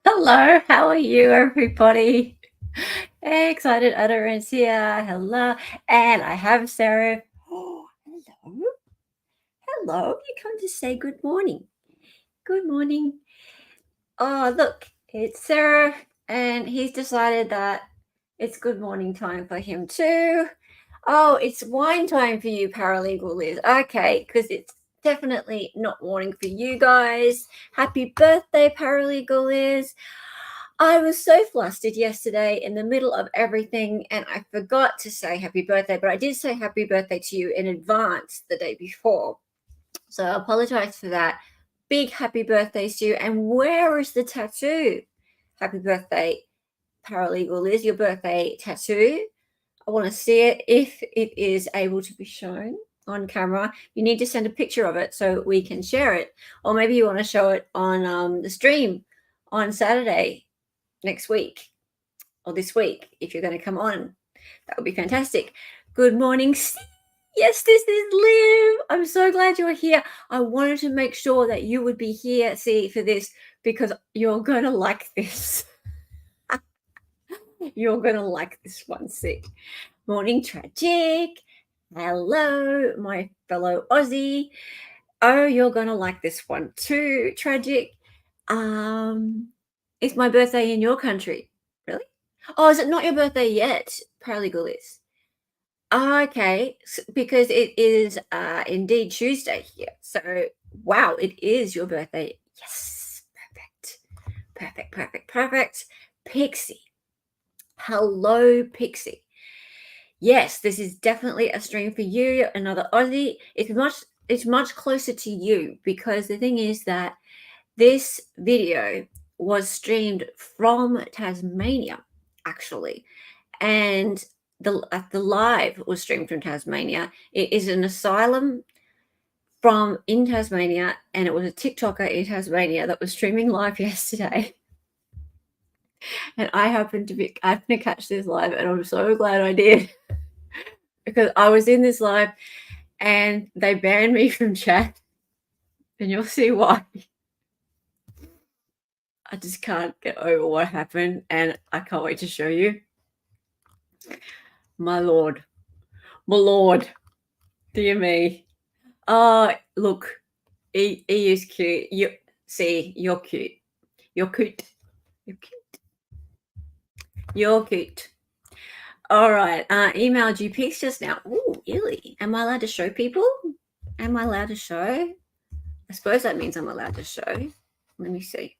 Hello, how are you, everybody? Excited utterance here. Hello. And I have Sarah. Oh, hello. Hello. You come to say good morning. Good morning. Oh, look, it's Sarah, and he's decided that it's good morning time for him too. Oh, it's wine time for you, paralegal Liz. Okay, because it's definitely not morning for you guys. Happy birthday, paralegal Liz. I was so flustered yesterday in the middle of everything, and I forgot to say happy birthday, but I did say happy birthday to you in advance the day before. So I apologize for that. Big happy birthdays to you. And where is the tattoo? Happy birthday, paralegal Liz, your birthday tattoo. I want to see it if it is able to be shown on camera. You need to send a picture of it so we can share it. Or maybe you want to show it on the stream on Saturday next week or this week if you're going to come on. That would be fantastic. Good morning, Steve. Yes, this is Liv. I'm so glad you're here. I wanted to make sure that you would be here, see, for this because you're going to like this. You're going to like this one, see. Morning, Tragic. Hello, my fellow Aussie. Oh, you're going to like this one too, Tragic. It's my birthday in your country. Really? Oh, is it not your birthday yet? Paralegal is. Okay, because it is indeed Tuesday here. So, wow, it is your birthday. Yes, perfect. Perfect, perfect, perfect. Pixie. Hello, Pixie. Yes, this is definitely a stream for you, another Aussie. It's much closer to you because the thing is that this video was streamed from Tasmania, actually, and the live was streamed from Tasmania. It is an asylum from in Tasmania, and it was a TikToker in Tasmania that was streaming live yesterday. And I happened to catch this live, and I'm so glad I did because I was in this live, and they banned me from chat, and you'll see why. I just can't get over what happened, and I can't wait to show you. My lord, dear me. Oh, look, he is cute. You're cute. You're cute. You're cute. You're cute. All right. Emailed you pics just now. Ooh, Illy. Am I allowed to show people? Am I allowed to show? I suppose that means I'm allowed to show. Let me see.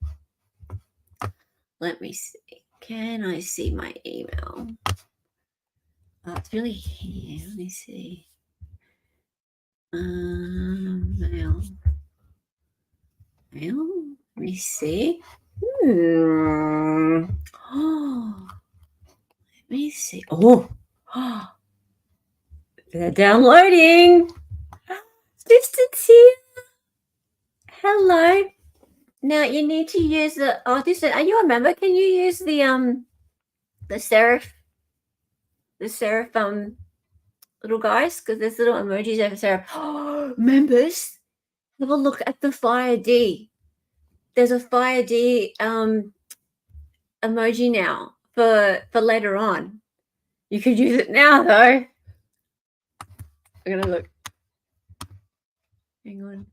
Can I see my email? It's really here. Let me see. Mail. Let me see. Oh, let me see. Oh, they're downloading. Sister's here. Hello. Now you need to use the. Oh, this. Are you a member? Can you use the serif? The serif little guys, because there's little emojis over serif. Oh, members, have a look at the Fire D. There's a Fire D emoji now for later on. You could use it now though. I'm gonna look. Hang on.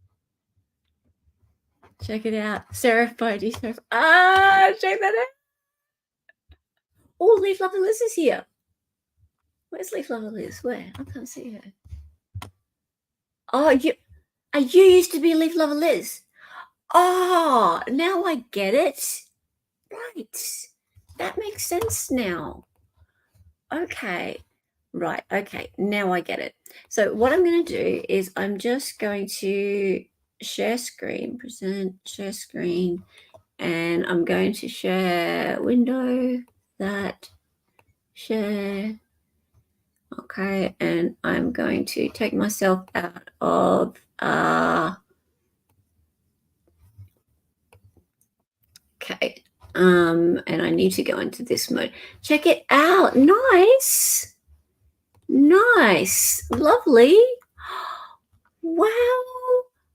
Check it out. Serif by D. Serif. Check that out. Oh, Leaf Lover Liz is here. Where's Leaf Lover Liz? Where? I can't see her. Oh, you used to be Leaf Lover Liz. Oh, now I get it. Right. That makes sense now. Okay. Right. Okay. Now I get it. So what I'm going to do is I'm just going to share screen, present, share screen, and I'm going to share window, that, share. Okay. And I'm going to take myself out of okay. And I need to go into this mode. Check it out. Nice. Nice. Lovely. Wow.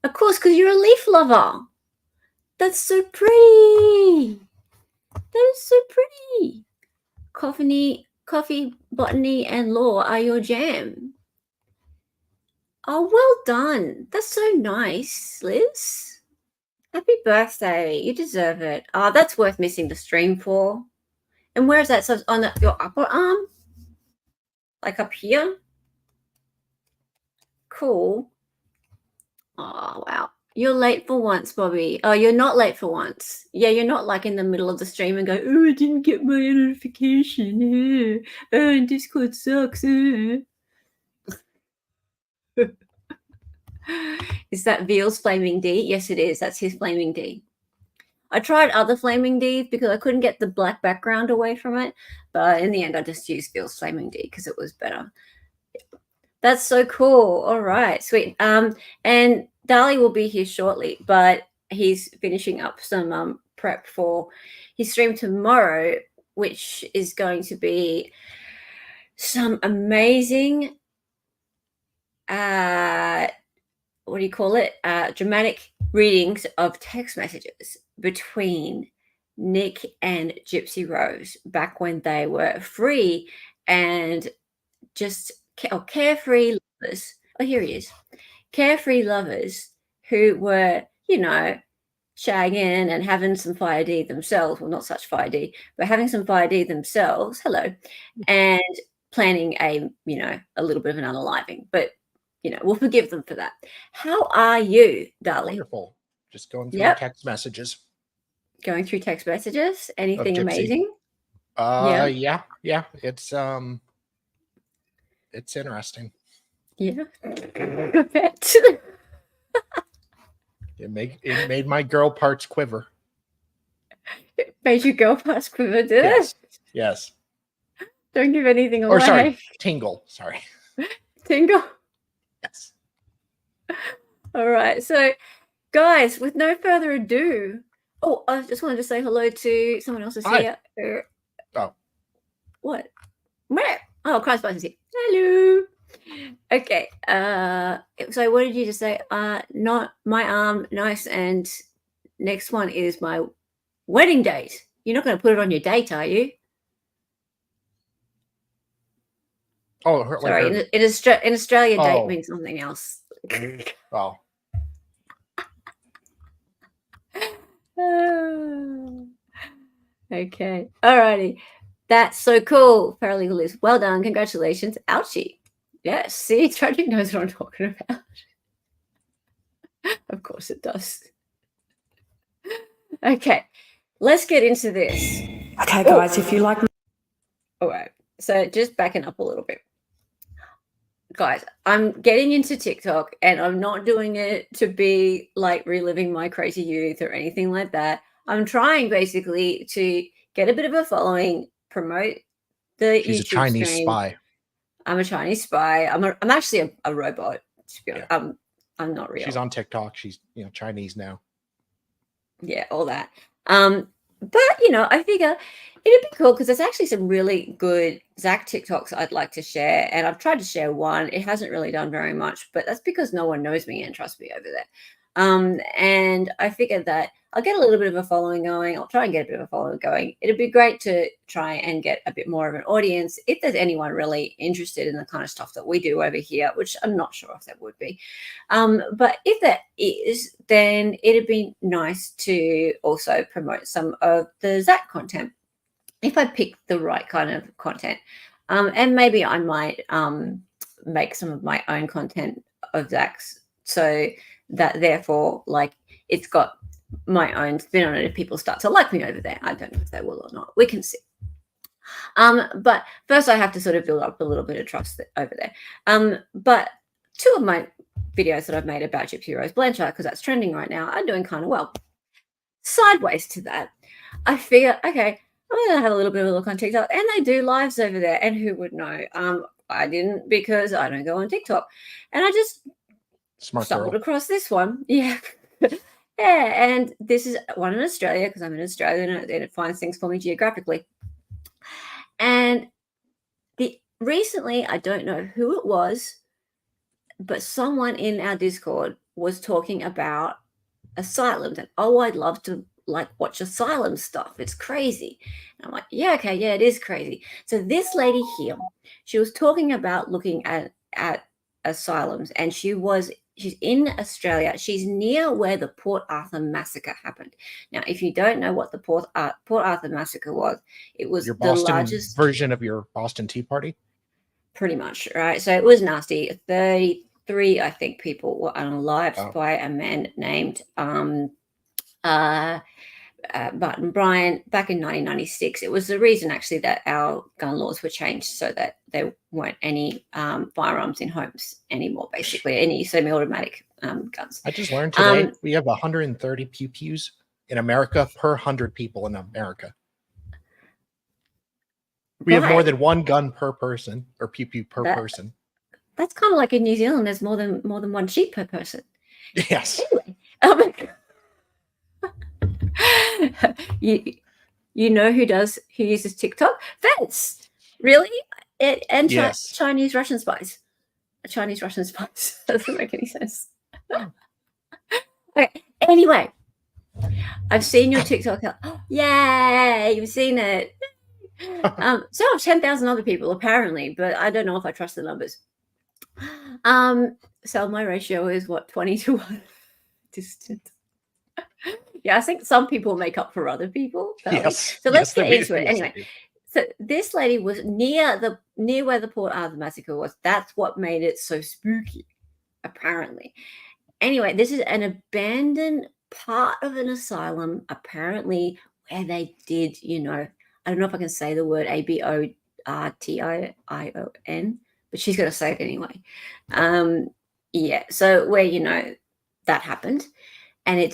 Of course, because you're a leaf lover. That's so pretty. That is so pretty. Coffee, botany, and law are your jam. Oh, well done. That's so nice, Liz. Happy birthday. You deserve it. Oh, that's worth missing the stream for. And where is that? So it's on your upper arm? Like up here? Cool. Oh, wow. You're late for once, Bobby. Oh, you're not late for once. Yeah, you're not like in the middle of the stream and go, oh, I didn't get my notification. Oh, Discord sucks. Is that Veal's Flaming D? Yes, it is. That's his Flaming D. I tried other Flaming Ds because I couldn't get the black background away from it. But in the end, I just used Veal's Flaming D because it was better. That's so cool. All right, sweet. And Dali will be here shortly, but he's finishing up some prep for his stream tomorrow, which is going to be some amazing, what do you call it? Dramatic readings of text messages between Nick and Gypsy Rose back when they were free and just carefree lovers. Oh, here he is. Carefree lovers who were, shagging and having some fire D themselves. Well, not such fire D, but having some fire D themselves. Hello. And planning a little bit of an unaliving. But, we'll forgive them for that. How are you, darling? Wonderful. Just going through text messages. Going through text messages? Anything amazing? Yeah. It's interesting. Yeah. I bet. It made my girl parts quiver. It made your girl parts quiver, did it? Yes. Don't give anything away. Or sorry, tingle. Sorry. Tingle? Yes. All right. So, guys, with no further ado, I just wanted to say hello to someone else is here. Oh. What? Where? Oh, Christmas is here. Hello. Okay. So what did you just say? Not my arm, nice. And next one is my wedding date. You're not going to put it on your date, are you? Oh, sorry. In Australia, date means something else. Oh. Okay. Alrighty. That's so cool. Paralegal Liz. Well done. Congratulations. Ouchie. Yes. See, Tragic knows what I'm talking about. Of course it does. Okay. Let's get into this. Okay, guys, if you like... All right. So just backing up a little bit. Guys, I'm getting into TikTok and I'm not doing it to be like reliving my crazy youth or anything like that. I'm trying basically to get a bit of a following, promote the She's YouTube a Chinese stream. spy. I'm a Chinese spy. I'm actually a robot. I'm not real. She's on TikTok. She's Chinese now. Yeah, all that. But I figure it'd be cool because there's actually some really good Zach TikToks I'd like to share, and I've tried to share one. It hasn't really done very much, but that's because no one knows me and trusts me over there. And I figured that I'll get a little bit of a following going. I'll try and get a bit of a following going. It'd be great to try and get a bit more of an audience if there's anyone really interested in the kind of stuff that we do over here, which I'm not sure if there would be. But if that is, then it'd be nice to also promote some of the Zach content if I pick the right kind of content. And maybe I might make some of my own content of Zach's so that therefore it's got my own spin on it if people start to like me over there. I don't know if they will or not. We can see. But first I have to sort of build up a little bit of trust over there. But two of my videos that I've made about Gypsy Rose Blanchard, because that's trending right now, are doing kind of well. Sideways to that, I figure, okay, I'm going to have a little bit of a look on TikTok, and they do lives over there. And who would know? I didn't, because I don't go on TikTok. And I just stumbled across this one. Yeah. Yeah, and this is one in Australia because I'm in Australia and it finds things for me geographically. And recently, I don't know who it was, but someone in our Discord was talking about Asylums, and I'd love to like watch asylum stuff. It's crazy. And I'm like, yeah, okay, yeah, it is crazy. So this lady here, she was talking about looking at asylums, and she's in Australia. She's near where the Port Arthur massacre happened. Now, if you don't know what the Port Arthur massacre was, it was Your the Boston largest version of your Boston Tea Party. pretty much, right? So it was nasty. 33, I think, people were unalived by a man named Martin Bryant back in 1996. It was the reason actually that our gun laws were changed so that there weren't any firearms in homes anymore, basically, any semi-automatic guns. I just learned today we have 130 pew-pews in America per 100 people in America. We have more than one gun per person, or pew-pew per person. That's kind of like in New Zealand. There's more than one sheep per person. Yes. Anyway, you know who uses TikTok? Vince. Really? And yes. Chinese Russian spies. Chinese Russian spies. Doesn't make any sense. Okay. Anyway, I've seen your TikTok. Oh, yay! You've seen it. So have 10,000 other people apparently, but I don't know if I trust the numbers. So my ratio is what, 20 to 1 distant. Yeah, I think some people make up for other people. Yes. So let's get into it. Anyway, so this lady was near where the Port Arthur massacre was. That's what made it so spooky, apparently. Anyway, this is an abandoned part of an asylum, apparently, where they did, I don't know if I can say the word ABORTION, but she's going to say it anyway. Yeah, so where, that happened. And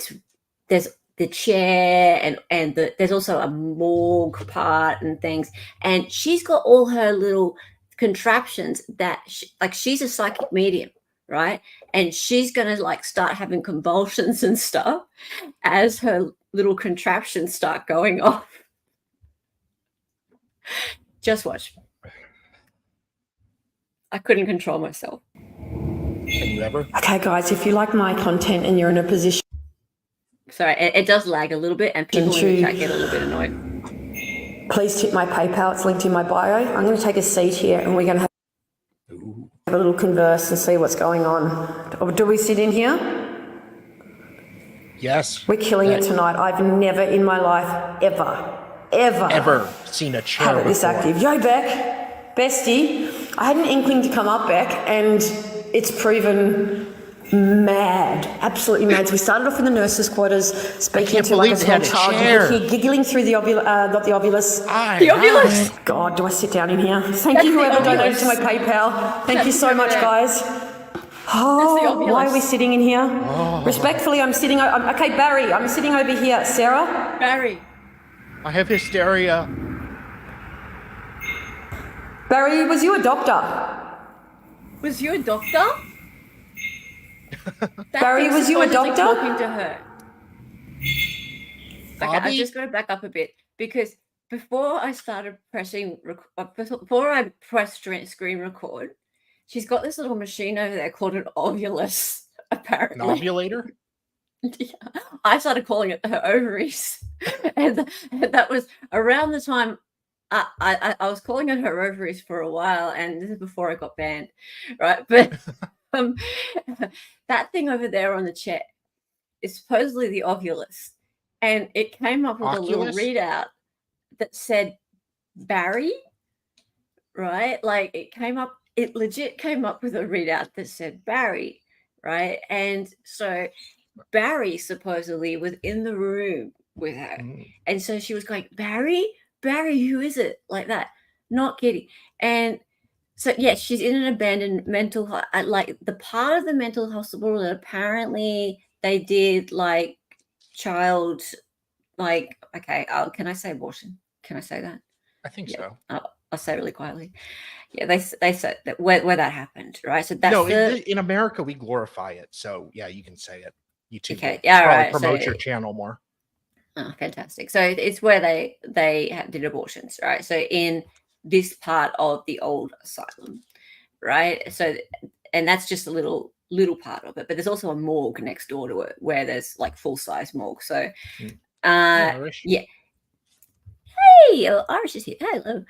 there's the chair and there's also a morgue part and things. And she's got all her little contraptions that, she's a psychic medium, right? And she's going to, start having convulsions and stuff as her little contraptions start going off. Just watch. I couldn't control myself. Can you ever? Okay, guys, if you like my content and you're in a position... Sorry, it does lag a little bit and people in the chat get a little bit annoyed. Please tip my PayPal. It's linked in my bio. I'm going to take a seat here and we're going to have a little converse and see what's going on. Do we sit in here? Yes. We're killing it tonight. I've never in my life ever seen a chair this active. Yo, Beck, bestie, I had an inkling to come up, Beck, and it's proven mad, absolutely mad. So we started off in the nurses' quarters, speaking to a small child. You could hear giggling through the not the ovulus. The ovulus. God, do I sit down in here? Thank you, whoever donated to my PayPal. Thank you so much, guys. Oh, why are we sitting in here? Respectfully, I'm sitting. Okay, Barry, I'm sitting over here. Sarah. Barry. I have hysteria. Barry, was you a doctor? Was you a doctor? Barry, was you a doctor? Talking to her. Okay, I just got to back up a bit because before I started before I pressed screen record, she's got this little machine over there called an ovulus, apparently. An ovulator? Yeah. I started calling it her ovaries. and that was around the time I was calling it her ovaries for a while, and this is before I got banned, right? But that thing over there on the chair is supposedly the ovulus, and it came up with a little readout that said Barry, right? It legit came up with a readout that said Barry, right? And so Barry supposedly was in the room with her, and so she was going, Barry, who is it? Like that, not kidding. And so, yeah, she's in an abandoned mental, the part of the mental hospital that apparently they did child, okay, can I say abortion? Can I say that? I think so. I'll say it really quietly. Yeah, they said that where that happened, right? So that's in America we glorify it. So yeah, you can say it. YouTube. Okay, yeah, right. Promote your channel more. Oh, fantastic. So it's where they did abortions, right? So in this part of the old asylum, right? So, and that's just a little little part of it, but there's also a morgue next door to it where there's like full-size morgue. So, Irish. yeah. Hey, Irish is here. Hello.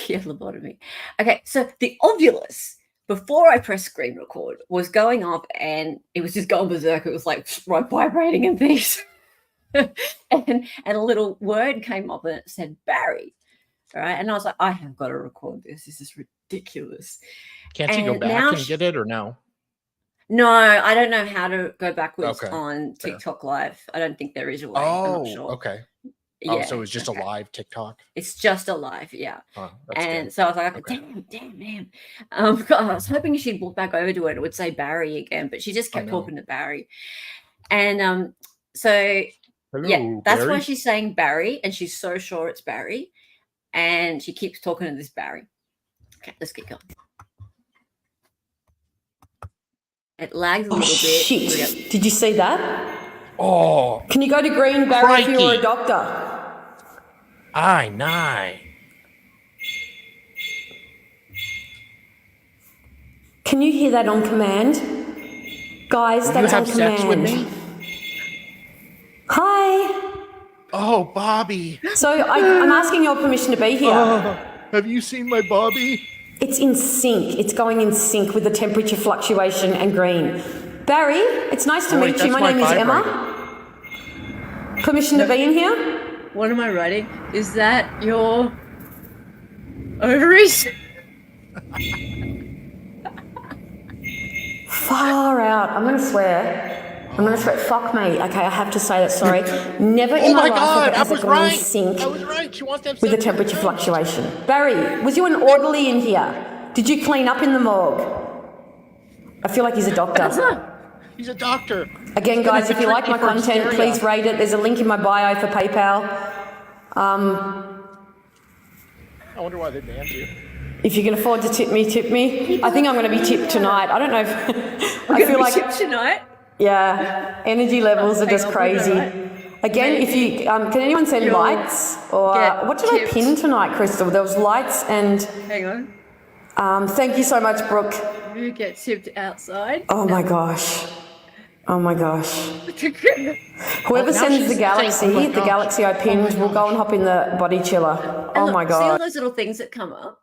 Yeah, lobotomy. Okay, so the ovulus, before I pressed screen record, was going off and it was just going berserk. It was like vibrating and things. and a little word came up and it said Barry. All right. And I was like, I have got to record this. This is ridiculous. Can't you go back and get it or no? No, I don't know how to go backwards Okay, on fair. TikTok Live. I don't think there is a way. I'm not sure. Okay. Yeah, so it was just a live TikTok? It's just a live, yeah. Oh, that's And good. so I was like, Okay. damn, man. I was hoping she'd walk back over to it. It would say Barry again, but she just kept talking to Barry. And so, Hello, yeah, that's Barry. why she's saying Barry, and she's so sure it's Barry. And she keeps talking to this Barry. Okay, let's get going. It lags a little bit. Shit. Did you see that? Oh, Can you go to green, Barry, if you're crikey. a doctor? aye, nigh. Can you hear that on command? Guys, Will that's you on have command. sex with me? Hi. Oh, Bobby. So I'm asking your permission to be here. Have you seen my Bobby? It's in sync. It's going in sync with the temperature fluctuation and green. Barry, it's nice to meet you. My name is Emma. Permission to be in here? What am I writing? Is that your ovaries? Far out. I'm going to swear. Fuck me. Okay, I have to say that. Sorry. Never in my life has it gone in sync I was right. She wants to have with the sex temperature me. fluctuation. Barry, was you an orderly in here? Did you clean up in the morgue? I feel like he's a doctor. He's a doctor. Again, guys, if you like my for content, hysteria. please rate it. There's a link in my bio for PayPal. I wonder why they banned you. If you can afford to tip me, tip me. I think I'm going to be tipped tonight. I don't know if... I feel like... tonight. Yeah, energy levels are just crazy. Again, if you... can anyone send lights? Or what did I pin tonight, Crystal? There was lights and... Hang on. Thank you so much, Brooke. You get tipped outside. Oh my gosh. Oh my gosh. Whoever now sends she's the galaxy, saying, oh my the gosh. galaxy I pinned, will go and hop in the body chiller. And Oh look, my See all god. those little things that come up?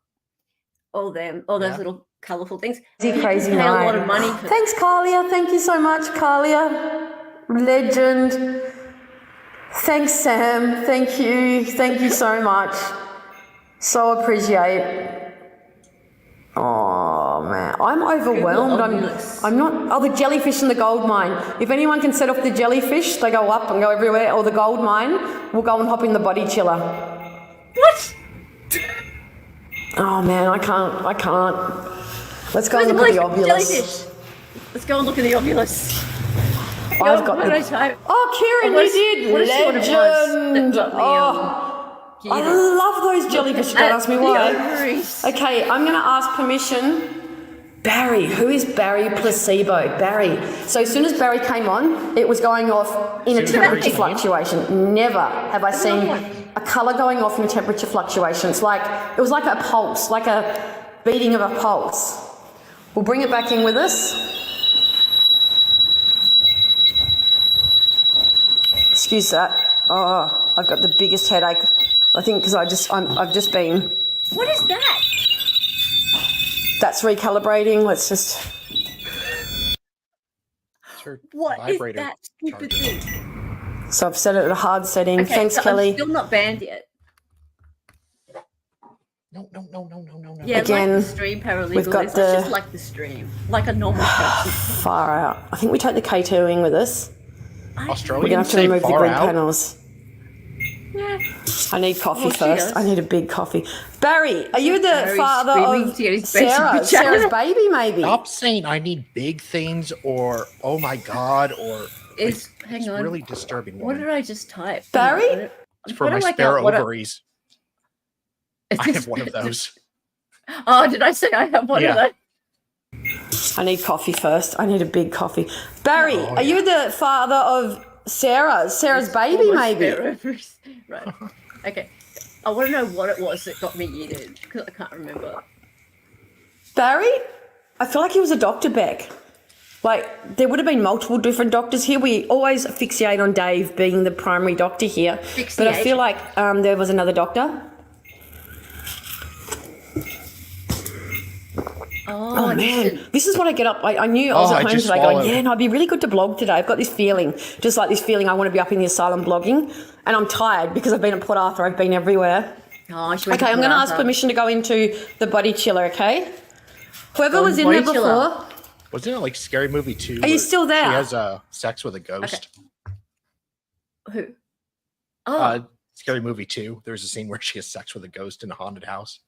All those little colourful things. Crazy you pay night. a lot of money for Thanks, Carlia. Thank you so much, Carlia. Legend. Thanks, Sam. Thank you. Thank you so much. So appreciate. Oh man, I'm overwhelmed. I'm not. Oh, the jellyfish in the gold mine. If anyone can set off the jellyfish, they go up and go everywhere. Or the gold mine, we'll go and hop in the body chiller. What? Oh man, I can't. Let's go and look at the ovulus. Jellyfish. Let's go and look at the ovulus. I've got what did I type? Oh, Kieran, What you is- did. what is what it was Legend. that got me, Oh, I love those jellyfish. Don't ask me why. Okay, I'm going to ask permission. Barry, who is Barry Placebo? Barry. So as soon as Barry came on, it was going off in a temperature fluctuation. Never have I seen a colour going off in a temperature fluctuation. It was like a pulse, like a beating of a pulse. We'll bring it back in with us. Excuse that. Oh, I've got the biggest headache. I think because I've just been. What is that? That's recalibrating. Let's just. What is vibrator that stupid charger. thing? So I've set it at a hard setting. Okay, Thanks, so Kelly. I'm still not banned yet. No. Yeah, Again, like the stream paralegal. we've got It's the- just like the stream, like a normal person. Far out. I think we take the K2ing with us. We're Australian gonna have to say remove the far green out. panels. Yeah. I need coffee Oh, she first. does. I need a big coffee. Barry, are you the Barry's father screaming of to get his baby Sarah? vagina. Sarah's baby, maybe. Stop saying I need big things or oh my god or Is like, hang it's on. really disturbing. What woman. did I just type? Barry? It's for my spare ovaries. I have one of those. Oh, did I say I have one of Yeah. those? I need coffee first. I need a big coffee. Barry, Oh, are you the father of Sarah's baby, Almost maybe? spare ovaries. Right. Okay. I want to know what it was that got me yeeted because I can't remember. Barry? I feel like he was a doctor, Beck. Like, there would have been multiple different doctors here. We always fixate on Dave being the primary doctor here. But I feel like there was another doctor. Oh man, this is what I get up. I knew I was at home today going, yeah, no, it'd be really good to blog today. I've got this feeling, just like this feeling I want to be up in the asylum blogging. And I'm tired because I've been at Port Arthur. I've been everywhere. Oh, okay, I'm going to ask permission to go into the body chiller, okay? Whoever was in there before. Wasn't it like Scary Movie 2? Are you still there? She has sex with a ghost. Okay. Who? Oh. Scary Movie 2. There's a scene where she has sex with a ghost in a haunted house.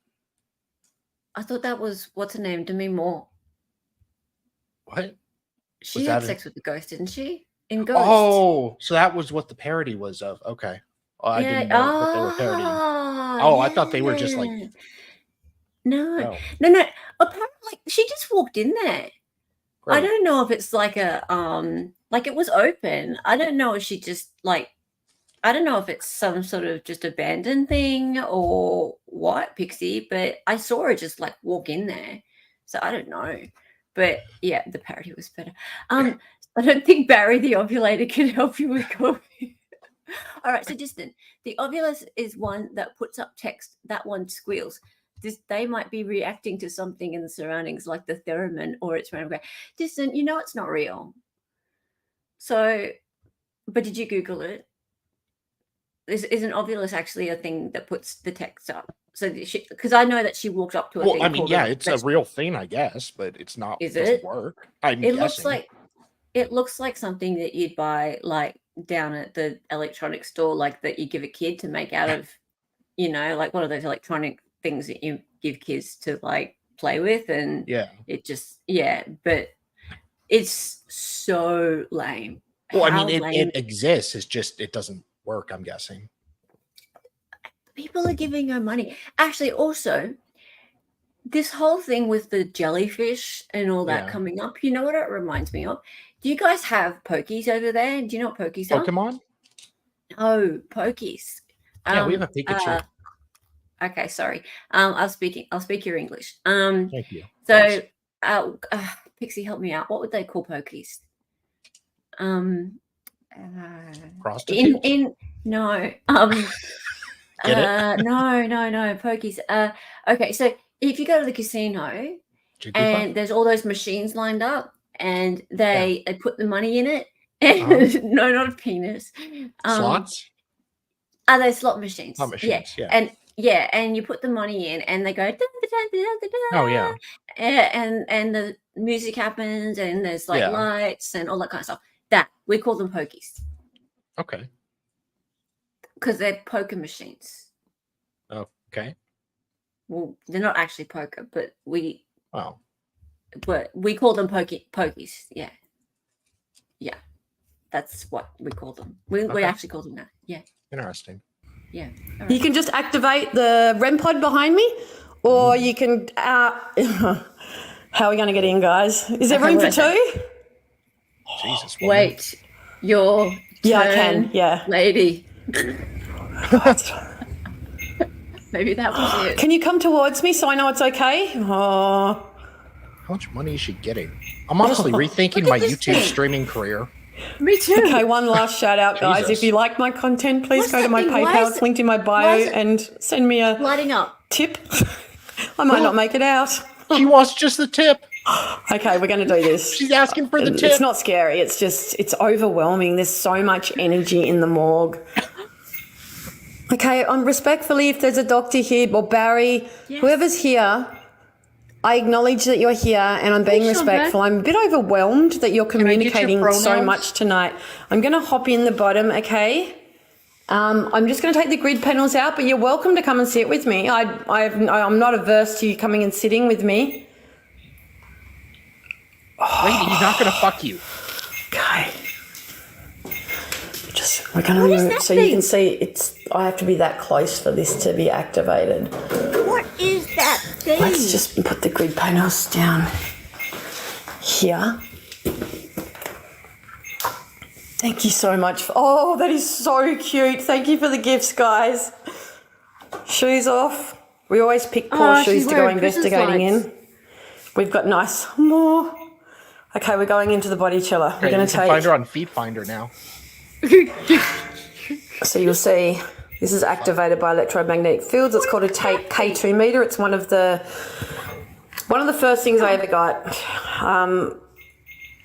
I thought that was, what's her name? Demi Moore. What? She had sex with the ghost, didn't she? In Ghost. Oh, so that was what the parody was of. Okay. Oh, I didn't know what they were parodying. Oh, I thought they were just like... No. Apparently, like, she just walked in there. Right. I don't know if it's like a, like it was open. I don't know if she just like, I don't know if it's some sort of just abandoned thing or what, Pixie, but I saw her just like walk in there. So I don't know. But yeah, the parody was better. I don't think Barry the ovulator can help you with coffee. All right, so Distant. The ovulus is one that puts up text. That one squeals. They might be reacting to something in the surroundings, like the theremin or its random. Distant, you know it's not real. So, but did you Google it? Is an ovulus actually a thing that puts the text up? So, because I know that she walked up to a thing. I mean, yeah, it's a real thing, I guess, but it's not. Is it work? It looks like something that you'd buy like down at the electronics store, like that you give a kid to make out of, you know, like one of those electronic things that you give kids to like play with, and it just but it's so lame. Well, I mean, it exists. It's just it doesn't work, I'm guessing. People are giving her money. Actually, also, this whole thing with the jellyfish and all that coming up, you know what it reminds me of? Do you guys have pokies over there? Do you know what pokies are? Pokemon? Oh, pokies. Yeah, we have a Pikachu. Okay, sorry. I'll speak your English. Thank you. So, Pixie, help me out. What would they call pokies? Prostitutes? No. Get it? No, pokies. Okay, so if you go to the casino and there's all those machines lined up and they put the money in it, and no, not a penis. Slots? Are they slot machines? Slot machines, yeah. And you put the money in and they go oh yeah. And the music happens and there's like lights and all that kind of stuff. That we call them pokies. Okay. Because they're poker machines. Okay. Well, they're not actually poker, but we call them pokies. Yeah. Yeah. That's what we call them. We actually call them that. Yeah. Interesting. Yeah. Right. You can just activate the REM pod behind me, or you can. How are we going to get in, guys? Is there room for two? Jesus. Wait. Your turn, I can. Yeah. Lady. Maybe that was it. Can you come towards me so I know it's okay? Oh. How much money is she getting? I'm honestly rethinking my YouTube streaming career. Me too. Okay, one last shout out, guys. If you like my content, please go to my PayPal. It's linked in my bio and send me a lighting up tip. I might not make it out. She wants just the tip. Okay, we're going to do this. She's asking for the tip. It's not scary. It's just, it's overwhelming. There's so much energy in the morgue. Okay, respectfully, if there's a doctor here or Barry, whoever's here, I acknowledge that you're here and I'm being respectful. I'm a bit overwhelmed that you're communicating so much tonight. I'm going to hop in the bottom, okay? I'm just going to take the grid panels out, but you're welcome to come and sit with me. I'm not averse to you coming and sitting with me. Lady, he's not going to fuck you. Okay. We're going to, so you can see I have to be that close for this to be activated. What is that thing? Let's just put the grid panels down here. Thank you so much. Oh, that is so cute. Thank you for the gifts, guys. Shoes off. We always pick poor shoes to go investigating in. We've got nice more. Okay, we're going into the body chiller. Okay, We're going you to can take. find her on Feet Finder now. So you'll see this is activated by electromagnetic fields. It's called a K2 meter. It's one of the first things I ever got.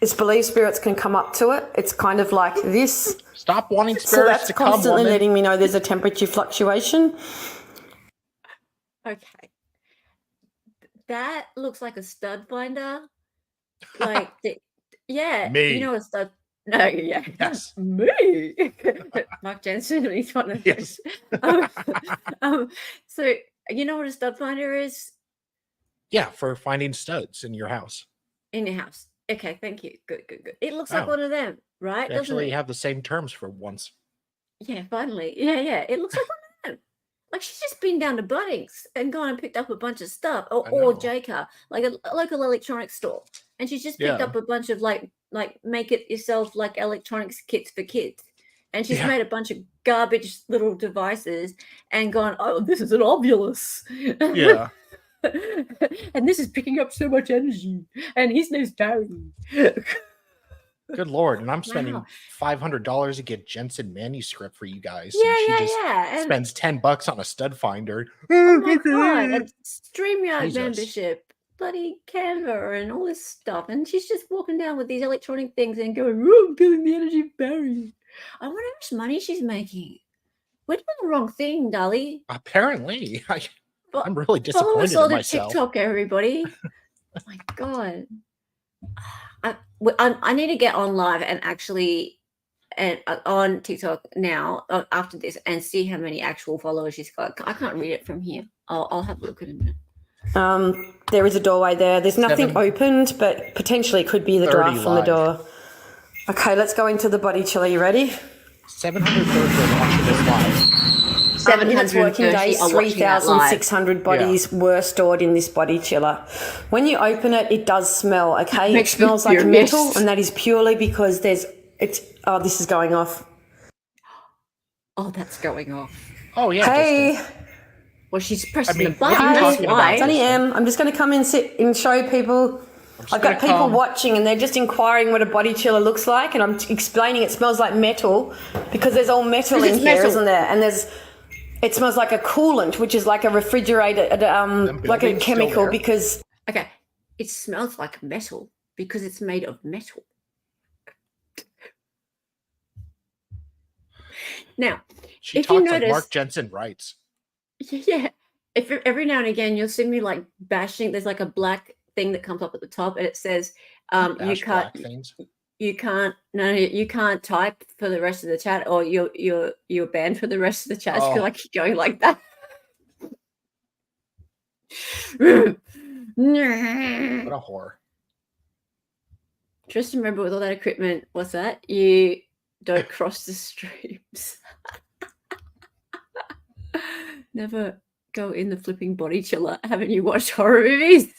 It's believed spirits can come up to it. It's kind of like this. Stop wanting So spirits that's to come, constantly woman. letting me know there's a temperature fluctuation. Okay. That looks like a stud finder. Like, yeah. Me. You know a stud. No, yeah. Yes. Me. Mark Jensen, he's one of those. Yes. So, you know what a stud finder is? Yeah, for finding studs in your house. In your house. Okay, thank you. Good. It looks like Oh. one of them, right? They Doesn't actually it? have the same terms for once. Yeah, finally. Yeah. It looks like one of them. Like she's just been down to Bunnings and gone and picked up a bunch of stuff, or I know. JCar, like a local electronics store, and she's just picked Yeah. up a bunch of like make it yourself like electronics kits for kids, and she's Yeah. made a bunch of garbage little devices and gone, oh, this is an ovulus. Yeah. And this is picking up so much energy, and his name's Barry. Good Lord. And I'm spending Wow. $500 to get Jensen manuscript for you guys. Yeah, and she just and spends $10 on a stud finder. oh my god, and StreamYard Jesus. membership, bloody Canva, and all this stuff, and she's just walking down with these electronic things and going, "Oh, I'm feeling the energy of Barry." I wonder how much money she's making. We're doing the wrong thing, Dali. Apparently. Fo- I'm really Follow disappointed us all in to myself. TikTok, everybody. Oh my god, I need to get on live and actually on TikTok now after this and see how many actual followers she's got. I can't read it from here. I'll have a look at it in a minute. There is a doorway there. There's nothing 7 opened, but potentially it could be the 30 draft from the live. door. Okay, let's go into the body chiller. You ready? 700 birds are watching this live. In its working 730 days, are watching that live. 3,600 bodies were stored in this body chiller. When you open it, it does smell, okay? It Makes me smells like furious. metal, and that is purely because this is going off. Oh, that's going off. Oh, yeah. Hey, Justin. Well, she's pressing mean, the what button. are you That's talking about? why. it's only M. I'm just going to come and sit and show people. I've got gonna people come. watching and they're just inquiring what a body chiller looks like, and I'm explaining it smells like metal because there's all metal Because in it's here, metal. isn't there? And it smells like a coolant, which is like a refrigerator, like a building's still chemical, there? because Okay, it smells like metal because it's made of metal. Now, She if you talks like notice- Mark Jensen writes. yeah, if every now and again you'll see me like bashing, there's like a black thing that comes up at the top and it says, you Bash can't. black things. You can't type for the rest of the chat, or you're banned for the rest of the chat because Oh. I keep going like that. Just What a whore. remember, with all that equipment, what's that? You don't cross the streams. Never go in the flipping body chiller. Haven't you watched horror movies?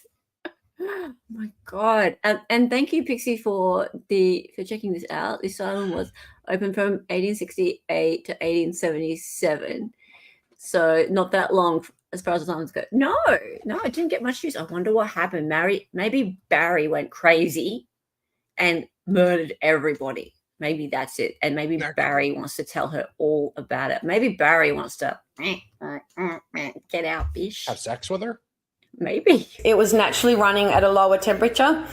Oh my god. And thank you, Pixie, for checking this out. The Asylum was open from 1868 to 1877. So not that long as far as the times go. No, it didn't get much use. I wonder what happened. Maybe Barry went crazy and murdered everybody. Maybe that's it. And maybe Barry wants to tell her all about it. Maybe Barry wants to get out, bish. Have sex with her? Maybe. it was naturally running at a lower temperature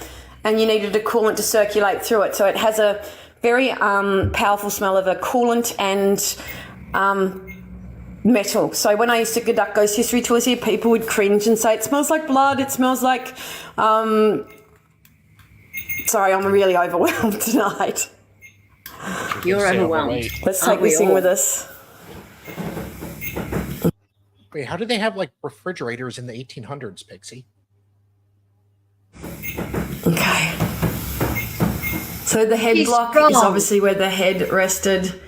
and you needed a coolant to circulate through it. So it has a very powerful smell of a coolant and metal. So when I used to conduct ghost history tours here, people would cringe and say, it smells like blood, it smells like... Sorry, I'm really overwhelmed tonight. You're Say overwhelmed. overweight. Let's Aren't take this we thing all? with us. Wait, how do they have like refrigerators in the 1800s, Pixie? Okay. So the head He's block strong. is obviously where the head rested.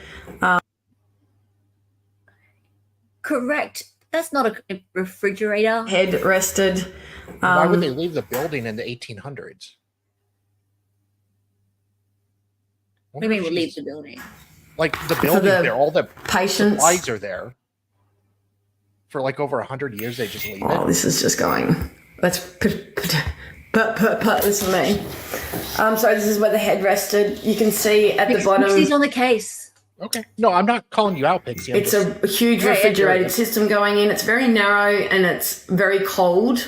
Correct. That's not a refrigerator. Head rested. Why would they leave the building in the 1800s? What do you mean we'll leave the building? Like the building the there, all the patients. supplies are there. For like over 100 years, they just leave Oh, it. this is just going. Let's Listen to me. So this is where the head rested. You can see at the bottom. Pixie's on the case. Okay. No, I'm not calling you out, Pixie. It's a huge refrigerated system going in. It's very narrow and it's very cold.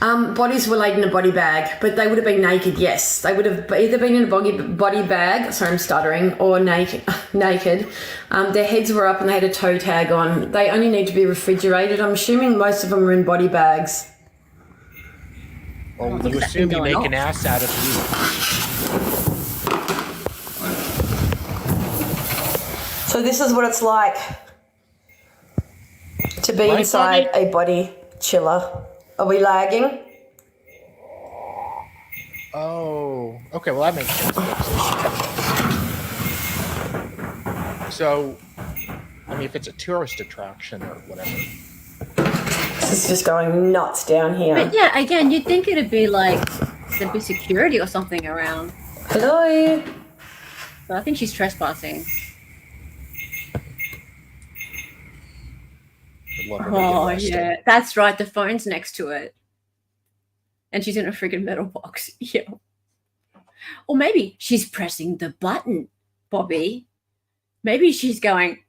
Bodies were laid in a body bag, but they would have been naked, yes. They would have either been in a body bag, sorry I'm stuttering, or naked. Their heads were up and they had a toe tag on. They only need to be refrigerated. I'm assuming most of them are in body bags. Well, you assume you make an ass out of you. So this is what it's like to be inside a body chiller. Are we lagging? Oh, okay. Well, that makes sense. So, I mean, if it's a tourist attraction or whatever. This is just going nuts down here. But yeah, again, you'd think it'd be like there'd be security or something around. Hello. But I think she's trespassing. Oh yeah, that's right. The phone's next to it, and she's in a friggin' metal box. Yeah. Or maybe she's pressing the button, Bobby. Maybe she's going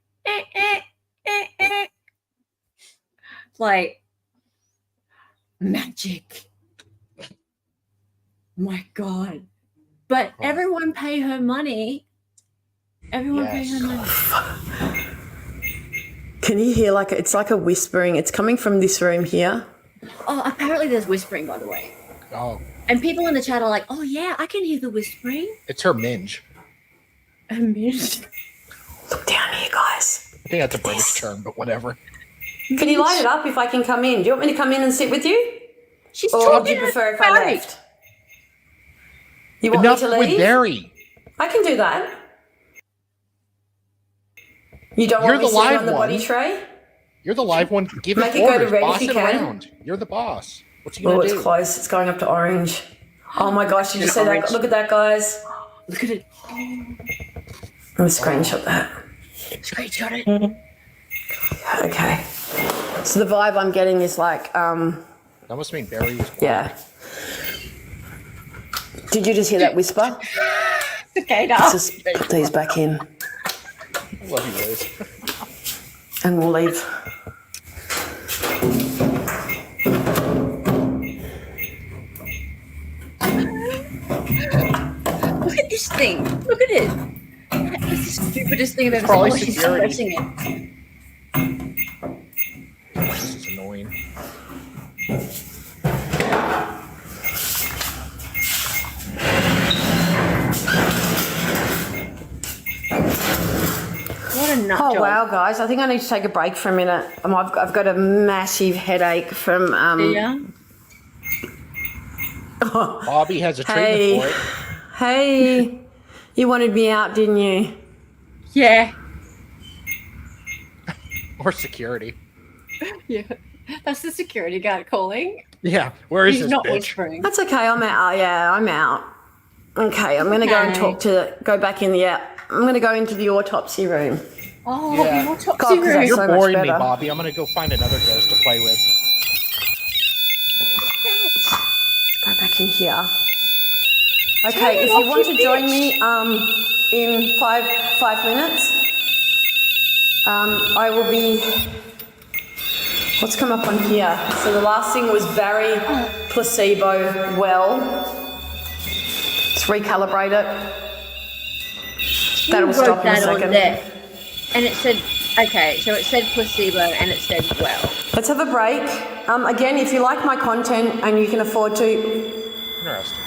like magic. My God! But everyone pay her money. Everyone pay her money. Can you hear it's like a whispering? It's coming from this room here. Oh, apparently there's whispering, by the way. Oh. And people in the chat are like, oh yeah, I can hear the whispering. It's her minge. A minge? Look down here, guys. I think that's a British term, but whatever. Can you light it up if I can come in? Do you want me to come in and sit with you? She's or would you prefer if I left? You want me to leave? With Barry. I can do that. You don't want me sitting on the body tray? You're the live one. Give it orders. Boss it around. You're the boss. What's he going to do? Oh, it's close. It's going up to orange. Oh my gosh, did you see that? Look at that, guys. Look at it. I'm going to screenshot that. Screenshot it. Okay. So the vibe I'm getting is like... That must mean Barry was quiet. Yeah. Did you just hear that whisper? Okay, now. Let's just put these back in. I love you, Liz. And we'll leave. Look at this thing. Look at it. It's the stupidest thing I've ever seen. Oh, she's pressing it. This is annoying. What a nut Oh job. wow, guys! I think I need to take a break for a minute. I've got a massive headache from. Yeah. Bobby has a treatment for it. Hey, you wanted me out, didn't you? Yeah. Or security. Yeah. That's the security guard calling. Yeah. Where is He's this not bitch? whispering. That's okay. I'm out. Yeah, I'm out. Okay, I'm gonna go and go back in. Yeah, I'm gonna go into the autopsy room. Oh, Yeah. the autopsy room. You're so much boring me, better. Bobby. I'm going to go find another ghost to play with. Let's go back in here. Okay, if you want to join me in five minutes, I will be. What's come up on here? So the last thing was Barry, placebo, well. Let's recalibrate it. That'll stop in a second. And it said, okay, so it said placebo and it said well. Let's have a break. Again, if you like my content and you can afford to. Interesting.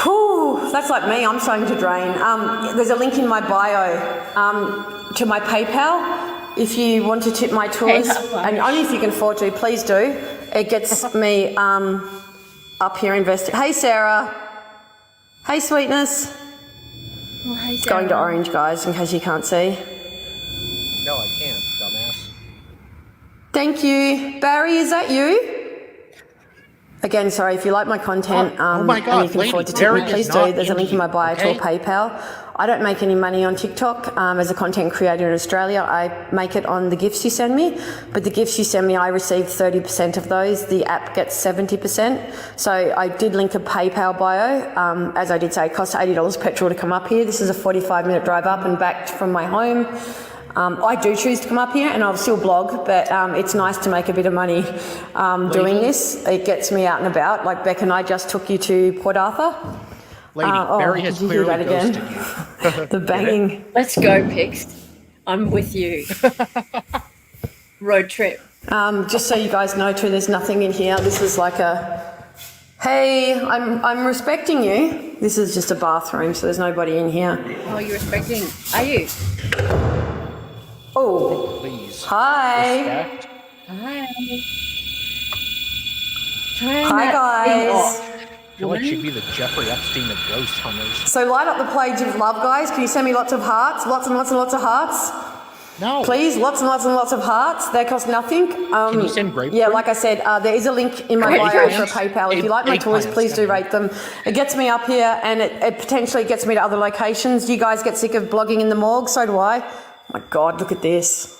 Whew, that's like me. I'm starting to drain. There's a link in my bio to my PayPal. If you want to tip my tours, and only if you can afford to, please do. It gets me up here investing. Hey, Sarah. Hey, sweetness. Oh, hey, It's going to orange, guys, in case you can't see. No, I can't, dumbass. Thank you. Barry, is that you? Again, sorry, if you like my content oh my God, and you can afford to lady, tip me, Terry please is do. not There's a link in my bio Indian, to a PayPal. I don't make any money on TikTok as a content creator in Australia. I make it on the gifts you send me, but the gifts you send me, I receive 30% of those. The app gets 70%. So I did link a PayPal bio. As I did say, it costs $80 petrol to come up here. This is a 45-minute drive up and back from my home. I do choose to come up here and I'll still blog, but it's nice to make a bit of money doing this. It gets me out and about. Like Beck and I just took you to Port Arthur. Lady, Barry has clearly that again? ghosted you. The banging. Let's go, Pix. I'm with you. Road trip. Just so you guys know too, there's nothing in here. This is like a, hey, I'm respecting you. This is just a bathroom, so there's nobody in here. Oh, you're respecting. Are you? Oh, Please. hi. Respect. Hi. Hi, guys. I feel like she'd be the Jeffrey Epstein of ghost hunters. So light up the page of love, guys. Can you send me lots of hearts? Lots and lots and lots of hearts. No. Please, lots and lots and lots of hearts. They cost nothing. Can you send grapefruit? Yeah, like I said, there is a link in my bio for PayPal. If you like my toys, please do rate them. It gets me up here and it potentially gets me to other locations. You guys get sick of blogging in the morgue, so do I. Oh my God, look at this.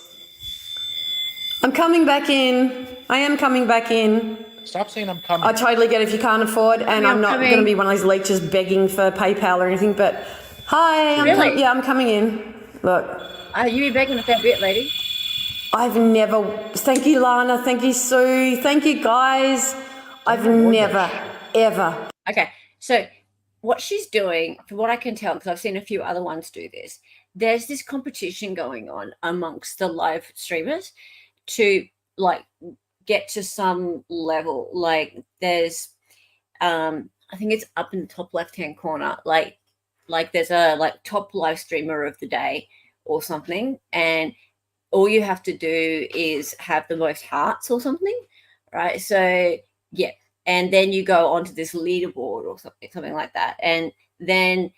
I'm coming back in. I am coming back in. Stop saying I'm coming. I totally get if you can't afford, and I'm not going to be one of those leeches begging for PayPal or anything, but hi, I'm coming in. Look. You be begging a fair bit, lady. I've never, thank you, Lana, thank you, Sue, thank you, guys. I've never, ever. Okay, so what she's doing, from what I can tell, because I've seen a few other ones do this, there's this competition going on amongst the live streamers to like get to some level. Like there's I think it's up in the top left hand corner, like there's a like top live streamer of the day or something, and all you have to do is have the most hearts or something, right? So yeah, and then you go onto this leaderboard or something like that, and then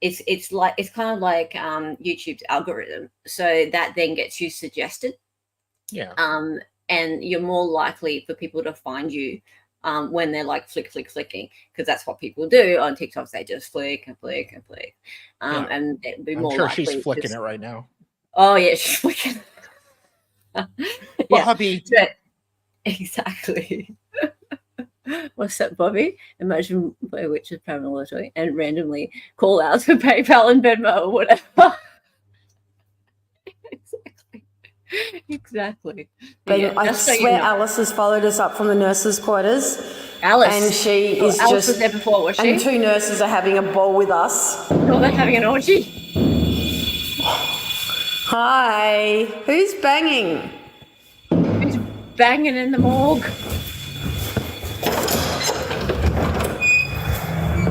it's kind of like YouTube's algorithm, so that then gets you suggested. Yeah. And you're more likely for people to find you when they're like flicking, because that's what people do on TikToks. They just flick and flick and flick, and it'd be more I'm sure likely she's flicking it right now. Oh yeah, she's flicking. Bobby. Yeah, exactly. What's up, Bobby? Imagine play which is paramilitary and randomly call out to PayPal and Venmo or whatever. Exactly. But yeah, I swear Alice has followed us up from the nurses' quarters. Alice. And she is Alice just... was there before, was she? And two nurses are having a ball with us. Oh, they're having an orgy. Hi. Who's banging? Who's banging in the morgue?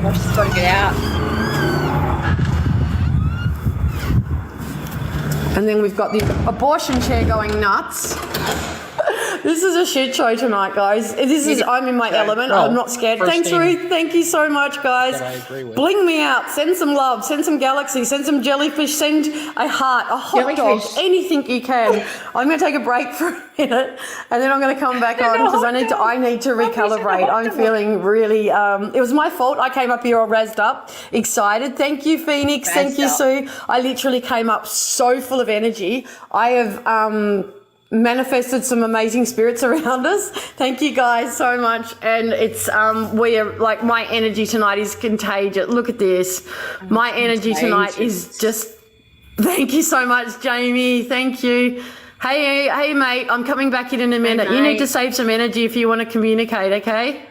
Oh, she's got to get out. And then we've got the abortion chair going nuts. This is a shit show tonight, guys. I'm in my element. Well, I'm not scared. Thanks, Ruth. Thank you so much, guys. That I agree with. Bling me out. Send some love. Send some galaxy. Send some jellyfish. Send a heart, a hot dog, anything you can. I'm going to take a break for a minute, and then I'm going to come back on because I need to recalibrate. I'm feeling really. It was my fault. I came up here all razzed up, excited. Thank you, Phoenix. Thank you, Sue. I literally came up so full of energy. I have manifested some amazing spirits around us. Thank you guys so much. And it's we are like, my energy tonight is contagious. Look at this. My energy tonight is just, thank you so much, Jamie. Thank you. Hey mate, I'm coming back in a minute. You need to save some energy if you want to communicate, okay?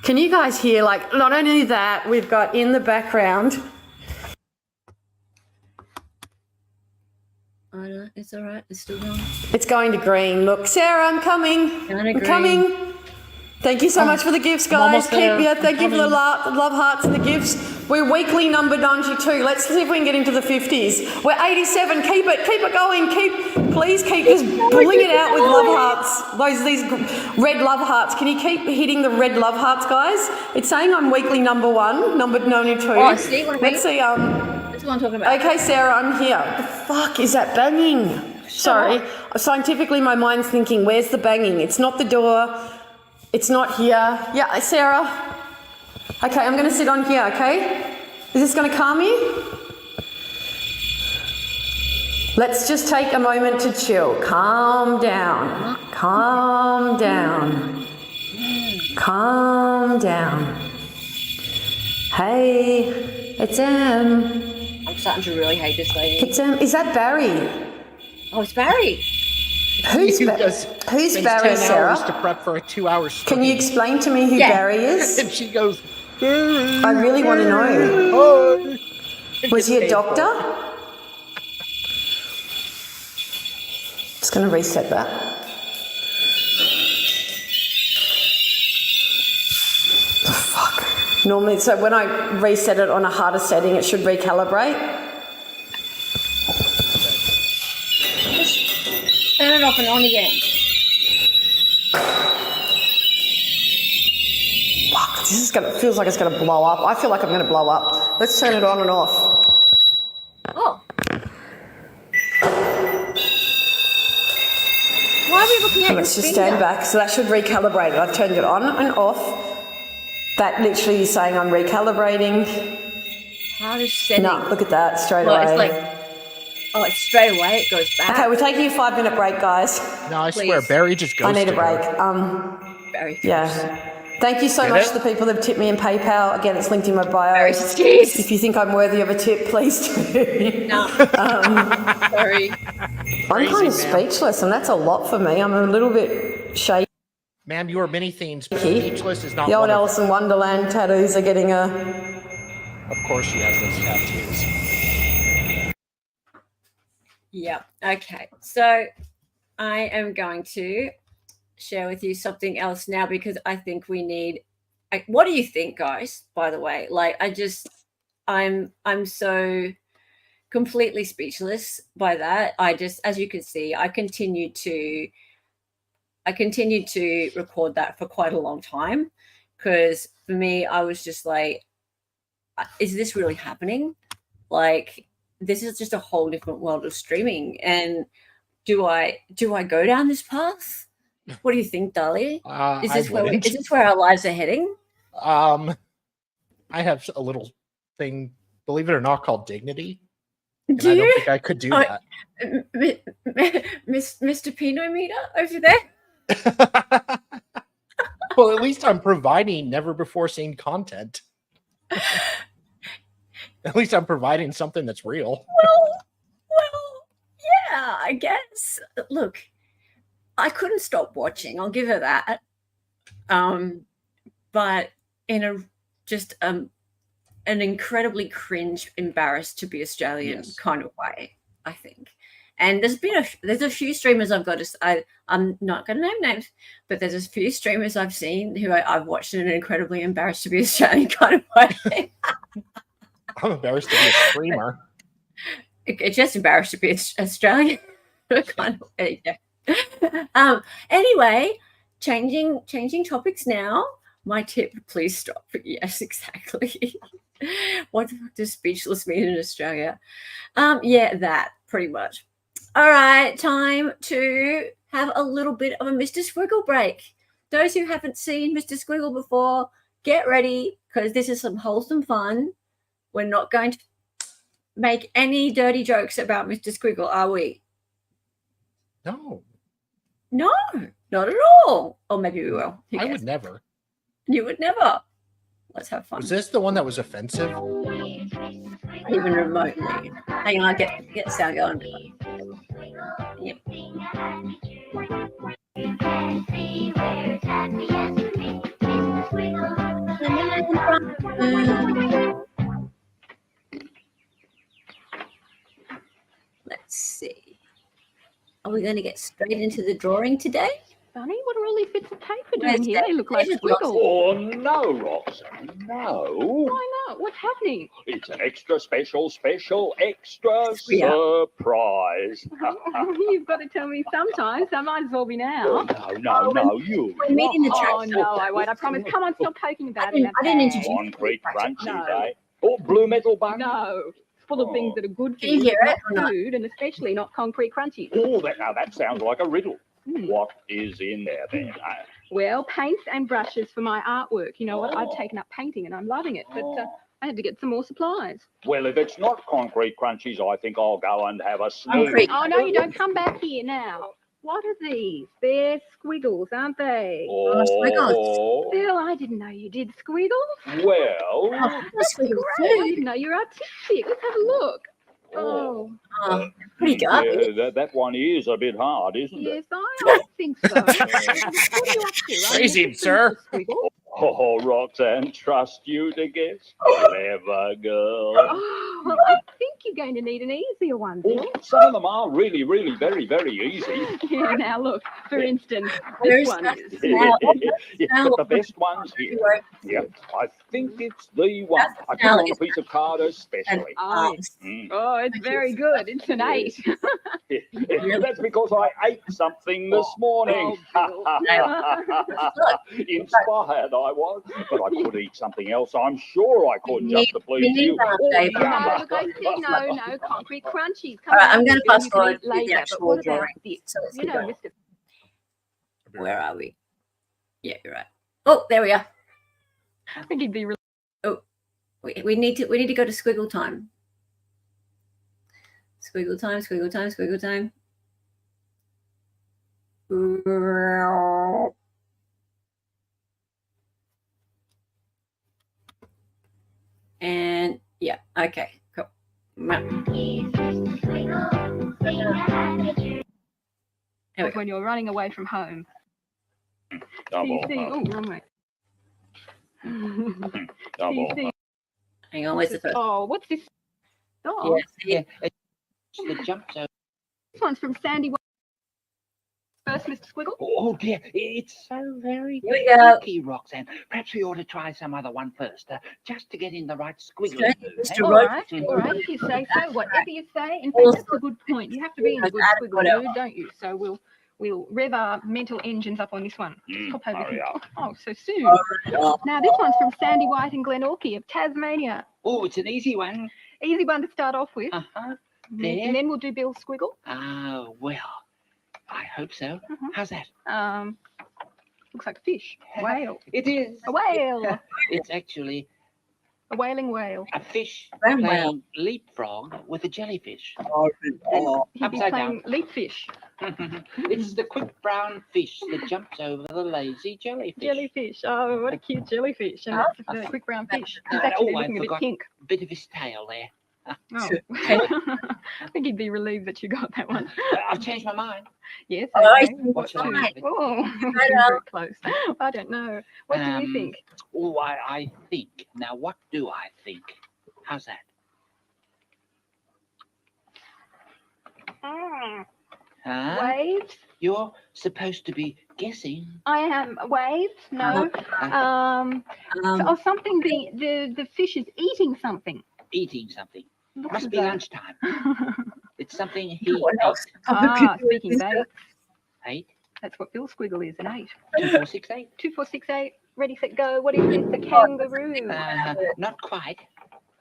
Can you guys hear, like, not only that, we've got in the background. Oh, no, it's all right. It's still going. It's going to green. Look, Sarah, I'm coming. I'm coming. Thank you so much for the gifts, guys. Thank you for the love hearts and the gifts. We're weekly number 92. Let's see if we can get into the 50s. We're 87. Keep it going. Please keep just bling it out with love hearts. These red love hearts. Can you keep hitting the red love hearts, guys? It's saying I'm weekly number 1, number 92. Oh, see, let's see. That's what I'm talking about. Okay, Sarah, I'm here. The fuck is that banging? Sorry. Scientifically, my mind's thinking, where's the banging? It's not the door. It's not here. Yeah, Sarah. Okay, I'm going to sit on here, okay? Is this going to calm you? Let's just take a moment to chill. Calm down. Calm down. Calm down. Hey, it's Em. I'm starting to really hate this lady. It's Em. Is that Barry? Oh, it's Barry. Who's Barry, Sarah? To prep for a 2-hour stream. Can you explain to me who Barry is? And she goes, I really want to know. oh. Was he a doctor? Just going to reset that. Oh, fuck. Normally, so when I reset it on a harder setting, it should recalibrate. Just turn it off and on again. Fuck, this is gonna, feels like it's going to blow up. I feel like I'm going to blow up. Let's turn it on and off. Oh. Why are we looking at Let's your just finger? stand back. So that should recalibrate it. I've turned it on and off. That literally is saying I'm recalibrating. How does setting? No, look at that straight Well, away. it's like, oh, it's straight away. It goes back. Okay, we're taking a 5-minute break, guys. No, I Please. swear, Barry just goes I need to a break. her. Very Yeah. Thank you so Get much it? to the people that have tipped me in PayPal. Again, it's linked in my bio. Very jeez. If you think I'm worthy of a tip, please do. No. Sorry. I'm kind Crazy, of ma'am. speechless, and that's a lot for me. I'm a little bit shaky. Ma'am, you are many things, but speechless is not The old one of Alice in Wonderland tattoos are getting a... them. Of course she has those tattoos. Yeah. Okay. So I am going to share with you something else now because I think we need. What do you think, guys? By the way, like I'm so completely speechless by that. I just, as you can see, I continued to record that for quite a long time because for me, I was just like, is this really happening? Like, this is just a whole different world of streaming. And do I go down this path? What do you think, Dali? Is this where our lives are heading? I have a little thing, believe it or not, called dignity. And I don't think I could do that. Mr. Pinot Meter over there? Well, at least I'm providing never before seen content. At least I'm providing something that's real. Well, yeah, I guess. Look, I couldn't stop watching. I'll give her that. But in an incredibly cringe, embarrassed to be Australian kind of way, I think. And there's a few streamers I've got to. I'm not going to name names, but there's a few streamers I've seen who I've watched in an incredibly embarrassed to be Australian kind of way. I'm embarrassed to be a streamer. It's just embarrassed to be Australian kind of way. Yeah. Anyway, changing topics now. My tip, please stop. Yes, exactly. What the fuck does speechless mean in Australia? Yeah, that pretty much. All right, time to have a little bit of a Mr. Squiggle break. Those who haven't seen Mr. Squiggle before, get ready because this is some wholesome fun. We're not going to make any dirty jokes about Mr. Squiggle, are we? No. No, not at all. Or maybe we will. I would never. You would never. Let's have fun. Was this the one that was offensive? Even remotely. Hang on, I'll get sound going. Yep. Let's see. Are we going to get straight into the drawing today? Bunny, what are all these bits of paper doing here? They look like squiggles. Oh, no, Roxanne, no. Why not? What's happening? It's an extra extra Yeah. surprise. You've got to tell me sometime, so might as well be now. No, you. We're meeting the chat. Oh, no, I won't. I promise. Come on, stop poking about I didn't introduce you. Concrete crunchy, No. eh? Oh, blue metal bun? No. It's full of things that are good for Can you you, hear but it or not not? food, and especially not concrete crunchies. Oh, that sounds like a riddle. Hmm. What is in there then? Well, paints and brushes for my artwork. You know what? I've taken up painting and I'm loving it, but I had to get some more supplies. Well, if it's not concrete crunchies, I think I'll go and have a snooze. Concrete. Oh, no, you don't. Come back here now. What are these? They're squiggles, aren't they? Oh, Bill, I didn't know you did squiggles. well, Squiggles I too. didn't know you're artistic. Let's have a look. Oh, Oh, pretty garbage. yeah, that one is a bit hard, isn't it? yes, I think so. What are you up to? Praise him, sir. Squiggle. Oh, Roxanne, trust you to guess. Clever girl. Oh, well, I think you're going to need an easier one, Bill. Some of them are really, really very, very easy. Yeah, now look, for instance, Where's this one that? is. Yeah, but the best one's here. Yeah, I think it's the one. That's I put it on a Alex. piece of card especially. Oh, Mm. oh, it's very good. It's an 8. That's because I ate something this morning. Inspired I was, but I could eat something else. I'm sure I could, just to please you. Dave. No, look, I see, no, concrete crunchies. Come All right, on, I'm going to Bill, fast you can forward eat to the later, but actual what about drawing. this? So let's You keep know, going. Mr. Where are we? Yeah, you're right. Oh, there we are. I think he'd be really. We need to go to squiggle time. Squiggle time, squiggle time, squiggle time. And yeah, okay, cool. Here we go. When you're running away from home. Double. Oh, wrong way. Double. Hang on, where's the first? Oh, what's this? Oh, Yeah, It's the jump zone. this one's from Sandy. First, Mr. Squiggle. Oh dear, it's so very Here we go. tricky, Roxanne. Perhaps we ought to try some other one first, just to get in the right squiggly Straight, mood. Mr. eh? All Roach. right, if you say so. Whatever you say. In fact, that's a good point. You have to be in a good squiggle mood, don't you? So we'll rev our mental engines up on this one. Hop over hurry here. up. Oh, so soon. Now this one's from Sandy White and Glenorchy of Tasmania. Oh, it's an easy one. Easy one to start off with. Uh-huh. And There. then we'll do Bill's squiggle. Oh, well, I hope so. Mhm. How's that? Looks like a fish. Whale. It is. A whale. It's actually A whaling whale. a fish Brown playing leapfrog with a jellyfish. He'd be Upside playing leap fish. It's the quick brown fish that jumps over the lazy jellyfish. Jellyfish. Oh, what a cute jellyfish. And it's a quick brown fish. He's Oh, actually I looking a bit forgot. pink. Bit of his tail there. Oh. I think he'd be relieved that you got that one. I've changed my mind. Yes. Oh, I Okay. see What should I Right. have? Oh, Right very close. I don't know. What do you Um, think? Oh, I think. Now, what do I think? How's that? Huh? Waves? You're supposed to be guessing. I am waves. No. Or something. The fish is eating something. Eating something. Looks Must as be though- lunchtime. It's something he What else? Speaking bait. ate. That's what Bill Squiggle is, an 8. 2468. 2, 4, 6, 8. Ready, set, go. What is this? A kangaroo. Not quite.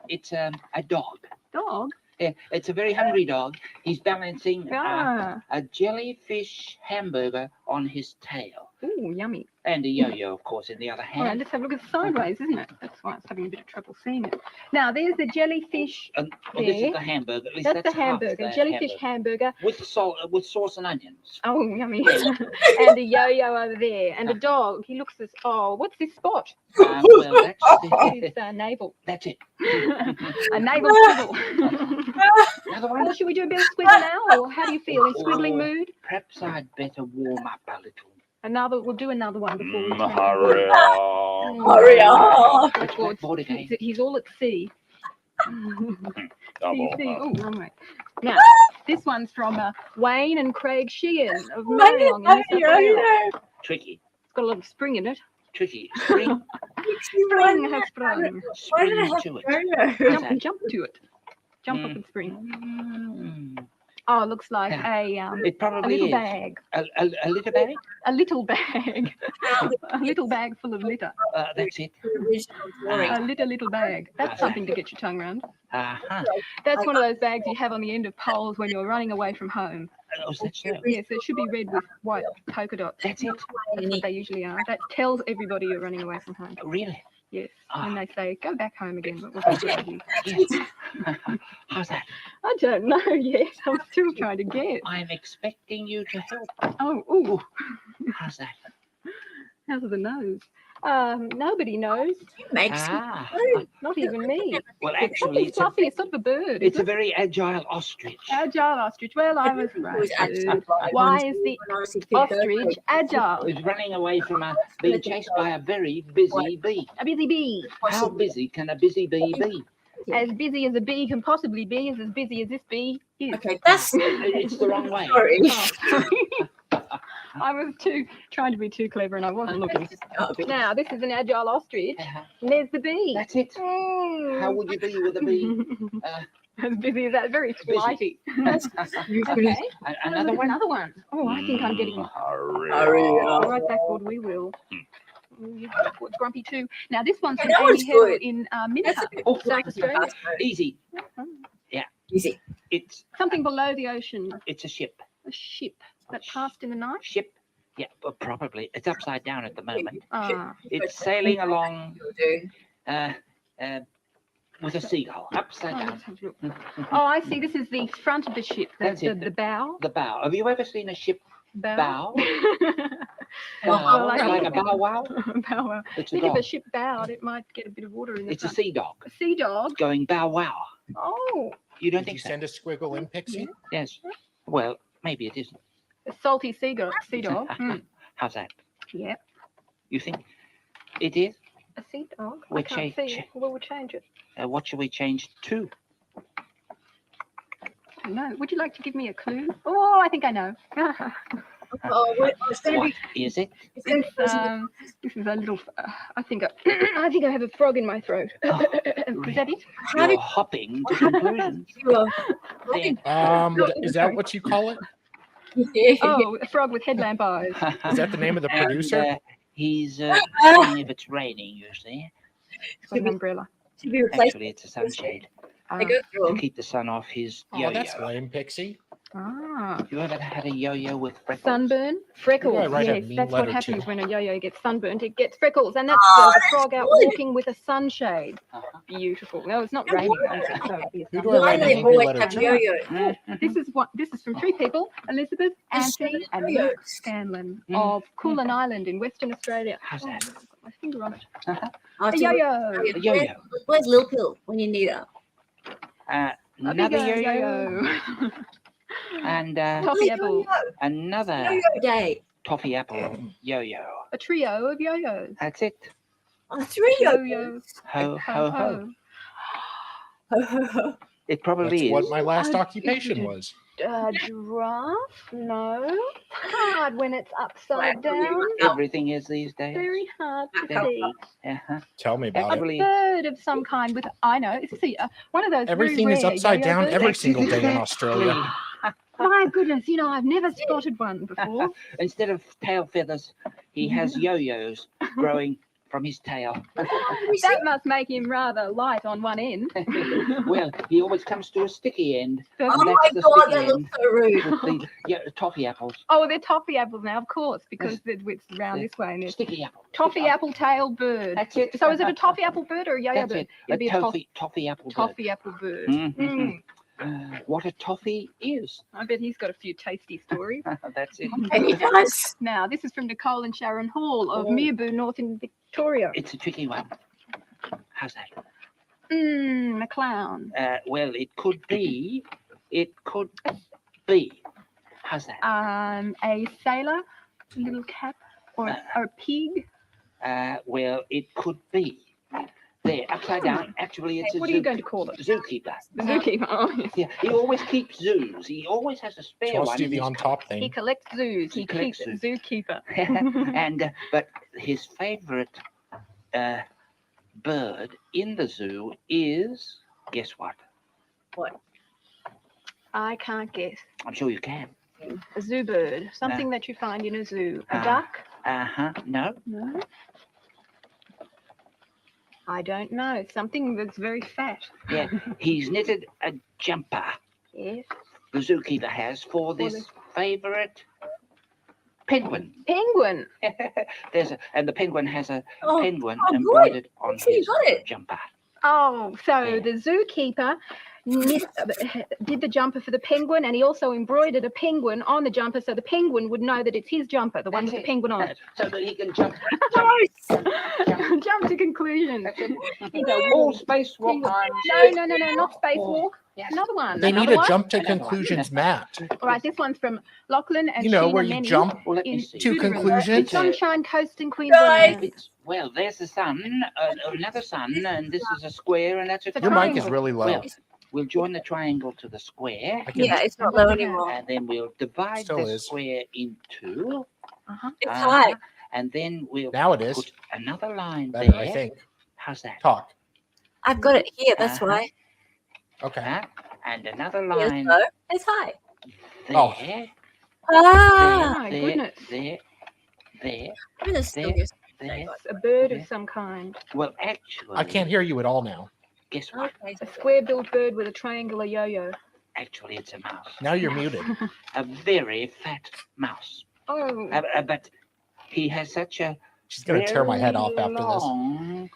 It's a dog. Dog. Yeah, it's a very hungry dog. He's balancing Ah. a jellyfish hamburger on his tail. Ooh, yummy. And a yo-yo, of course, in the other All right, hand. let's have a look at the sideways, isn't it? That's why it's having a bit of trouble seeing it. Now, there's the jellyfish. And this there. is the hamburger. At least That's the half hamburger. the Jellyfish hamburger. hamburger. With salt, with sauce and onions. Oh, yummy. And a yo-yo over there. And a dog. He looks as, oh, what's this spot? Well, His navel. that's it. A navel squiggle. Another one. Well, should we do a bit of squiggle now? Or how do you feel? In squiggling mood? Perhaps I'd better warm up a little. We'll do another one before we turn. Hurry up. Hurry up. That's what- Blackboard again. He's all at sea. Double. Oh, wrong way. Now, this one's from Wayne and Craig Sheehan of Why did Marylong in New South Wales. Tricky. It's got a little spring in it. Tricky. Spring. Spring has sprung. Why did I Spring have to it. to Jump, jump to it. Jump up and spring. Mm. Oh, it looks like It a probably little is. bag. A little bag? A little bag. A little bag full of litter. That's it. A little bag. That's something to get your tongue around. Uh-huh. That's one of those bags you have on the end of poles when you're running away from home. Oh, is that so? Yes, it should be red with white polka dots. That's it. That's what they usually are. That tells everybody you're running away from home. Really? Yes. Ah. And they say, go back home again. But we'll be good with you. Yes. How's that? I don't know yet. I'm still trying to guess. I'm expecting you to help. Oh, ooh. How's that? How's the nose? Nobody knows. Ah, Not even me. well, actually, It's fluffy. It's not a bird. it's Is a it? very agile ostrich. Agile ostrich. Well, I was right. Why is the ostrich agile? It's running away from being chased by a very busy bee. A busy bee. How busy can a busy bee be? As busy as a bee can possibly be, is as busy as this bee is. Okay, that's It's the wrong way. sorry. Oh. I was trying to be too clever and I wasn't looking. Now, this is an agile ostrich. And there's the bee. That's it. Mm. How would you be with a bee? As busy as that, very Busy. flighty. Okay. Okay. Another one? Another one. Oh, I think I'm getting Hurry all up. right backward. We will. What's grumpy too? Now this one's from That Amy one's Hill good. in That's Minter, a bit South Australia. Easy. easy. It's Something below the ocean. a ship. A ship that passed in the night. Ship. Yeah, well, probably. It's upside down at the moment. Ah, It's sailing along Do. with a seagull upside oh, down. let's have a look. Oh, I see. This is the front of the ship. That's it. The bow. The bow. Have you ever seen a ship bow? Well, Bow, I like a think- bow wow? bow wow. It's a Think if dog. a ship bowed, it might get a bit of water in the It's a front. sea dog A sea dog. going bow wow. Oh, You don't Did you think so? send a squiggle in, Pixie? Yes. Well, maybe it isn't. a salty sea dog. Sea dog. How's that? Yeah, You think it is? a sea dog. I We'll can't change- see. Well, we'll change it. What should we change to? I don't know. Would you like to give me a clue? Oh, I think I know. Oh, it's going to What be. is it? It's going to be. This is a little. I think I think I have a frog in my throat. Oh, Is that it? How You're did hopping to conclusions. you? Is that what you call it? Oh, a frog with headlamp eyes. Is that the name of the And, producer? he's seeing if it's raining, you see. It's got an umbrella. To be replaced. Actually, it's a sunshade They go to through. keep the sun off his Oh, yo-yo. that's lame, Pixie. Ah, You ever had a yo-yo with freckles? sunburn, freckles. I write a Yes, mean that's what letter happens too. when a yo-yo gets sunburned. It gets freckles, and that's the frog out good. walking with a sunshade. Uh-huh. Beautiful. No, it's not raining. Is it? So it'd be a Who do sunburn. I write Why an they angry always letter have to? yo-yo? This is from three people: Elizabeth, Anthony, and Luke Scanlon of Coolan Island in Western Australia. How's that? I've got my finger on it. Oh, A so yo-yo. A yo-yo. Where's Lil Pill when you need her? A Another big yo-yo. And Toffee apple. another Yo-yo day. toffee apple yo-yo. A trio of yo-yos. That's it. Oh, 3 yo-yos. Yo-yo. Ho, ho, ho. Ho. It probably That's is. what my last I- occupation was. Giraffe? No. Hard when it's upside down. Everything is these days. Very hard to Yeah. see. Uh-huh. Tell me A about it. Probably. bird of some kind with, I know, it's one of those. Everything very is rare upside yo-yo down birds. every single day in Australia. My goodness, I've never spotted one before. Instead of tail feathers, he has yo-yos growing from his tail. That must make him rather light on one end. Well, he always comes to a sticky end. Oh And my that's the god, sticky that looks end so rude. with the toffee apples. Oh, they're toffee apples now, of course, because it's round this way and there's Sticky apple. toffee apple tail bird. That's it. So is it a toffee apple bird or a yo-yo That's bird? it. It'd A be a toffee apple bird. toffee apple bird. Mhm. Mm. What a toffee is. I bet he's got a few tasty stories. That's it. And he does. Now, this is from Nicole and Sharon Hall of Oh. Meerboo, North in Victoria. It's a tricky one. How's that? A clown. Well, it could be. It could be. How's that? A sailor, a little cap, or a pig. Well, it could be. There, upside down. Actually, it's a What are you going to call it? zookeeper. The zookeeper. Oh, yes. Yeah, he always keeps zoos. He always has a spare Supposed one. to do in the his on top He thing. collects zoos. He He collects keeps zoos. zookeeper. and but his favorite bird in the zoo is, guess what? I can't guess. I'm sure you can. A zoo bird. Something that you find in a zoo. A Ah. duck? No. No. I don't know. Something that's very fat. Yeah, he's knitted a jumper. Yes. The zookeeper has for For this the favourite penguin. Penguin. And the penguin has a Oh, penguin oh, good. embroidered on So you his got it. jumper. Oh, so Yeah. the zookeeper did the jumper for the penguin, and he also embroidered a penguin on the jumper so the penguin would know that it's his jumper, the one with the penguin on it. So that he can jump. Jump to conclusion. All spacewalk No, times. not spacewalk. Yes. Another one. They need another a one. jump to Another one. conclusions mat. All right, this one's from Lachlan and You know, Sheena where you Menny jump Well, let me in see. to Boomerang. conclusions. Sunshine Coast in Queensland. Well, there's the sun, another sun, and this is a square, and that's a Your mic is triangle. really low. Well, we'll join the triangle to the square, I can, Yeah, it's not low anymore. and then we'll divide Still the is. square in two. It's high. And then we'll Now it is. put another line better, there. I think. How's that? Talk. I've got it here. That's Uh-huh. why. Okay. And another It's line low. It's high. there. Oh. Ah. My there, goodness. there, there, I'm gonna still There. use- there. It's a bird of some kind. Well, actually, I can't hear you at all now. Guess what? Okay. A square-billed bird with a triangular yo-yo. Actually, it's a mouse. Now you're muted. A very fat mouse. Oh, But he has such a She's going to tear my head off after this. long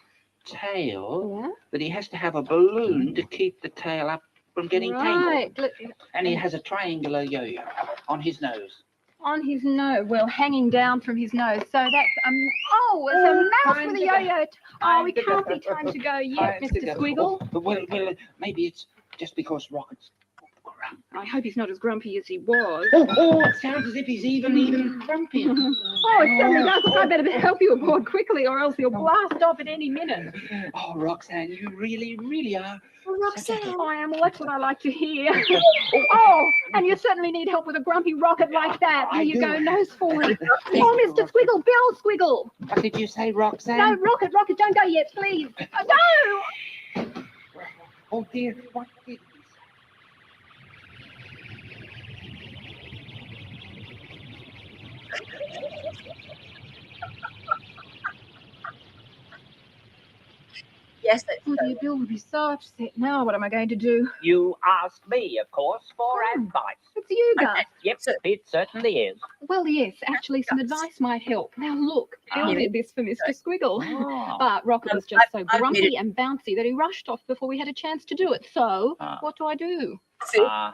tail yeah. that he has to have a balloon to keep the tail up from getting tangled. Right. Look, And he has a triangular yo-yo on his nose. on his nose, well, hanging down from his nose. So that's oh, it's a mouse time with a to go. yo-yo. Oh, it Time to go. can't be time to go yet, Time to Mr. go. Squiggle. Oh, well, maybe it's just because Rocket's grumpy. I hope he's not as grumpy as he was. Oh, it sounds as if he's even grumpier. Oh, it certainly does. Look, I better help you aboard quickly, or else he'll blast off at any minute. Oh, Roxanne, you really are. Roxanne. I am. Well, that's what I like to hear. Oh, and you certainly need help with a grumpy rocket like that. Here I you do. go, nose forward. Oh, Mr. Squiggle, Bill Squiggle. What did you say, Roxanne? No, rocket, don't go yet, please. No. Oh, dear, what did he say? Yes, that's Oh, dear, Bill would be so upset. Now, what am I going to do? You asked me, of course, for advice. It's you, Gus. Yep, So- it certainly is. Well, yes, actually, some advice might help. Now, look, Bill did this for Mr. Squiggle. Oh. But Rocket was just so I've grumpy muted- and bouncy that he rushed off before we had a chance to do it. So, Ah. what do? Uh-huh.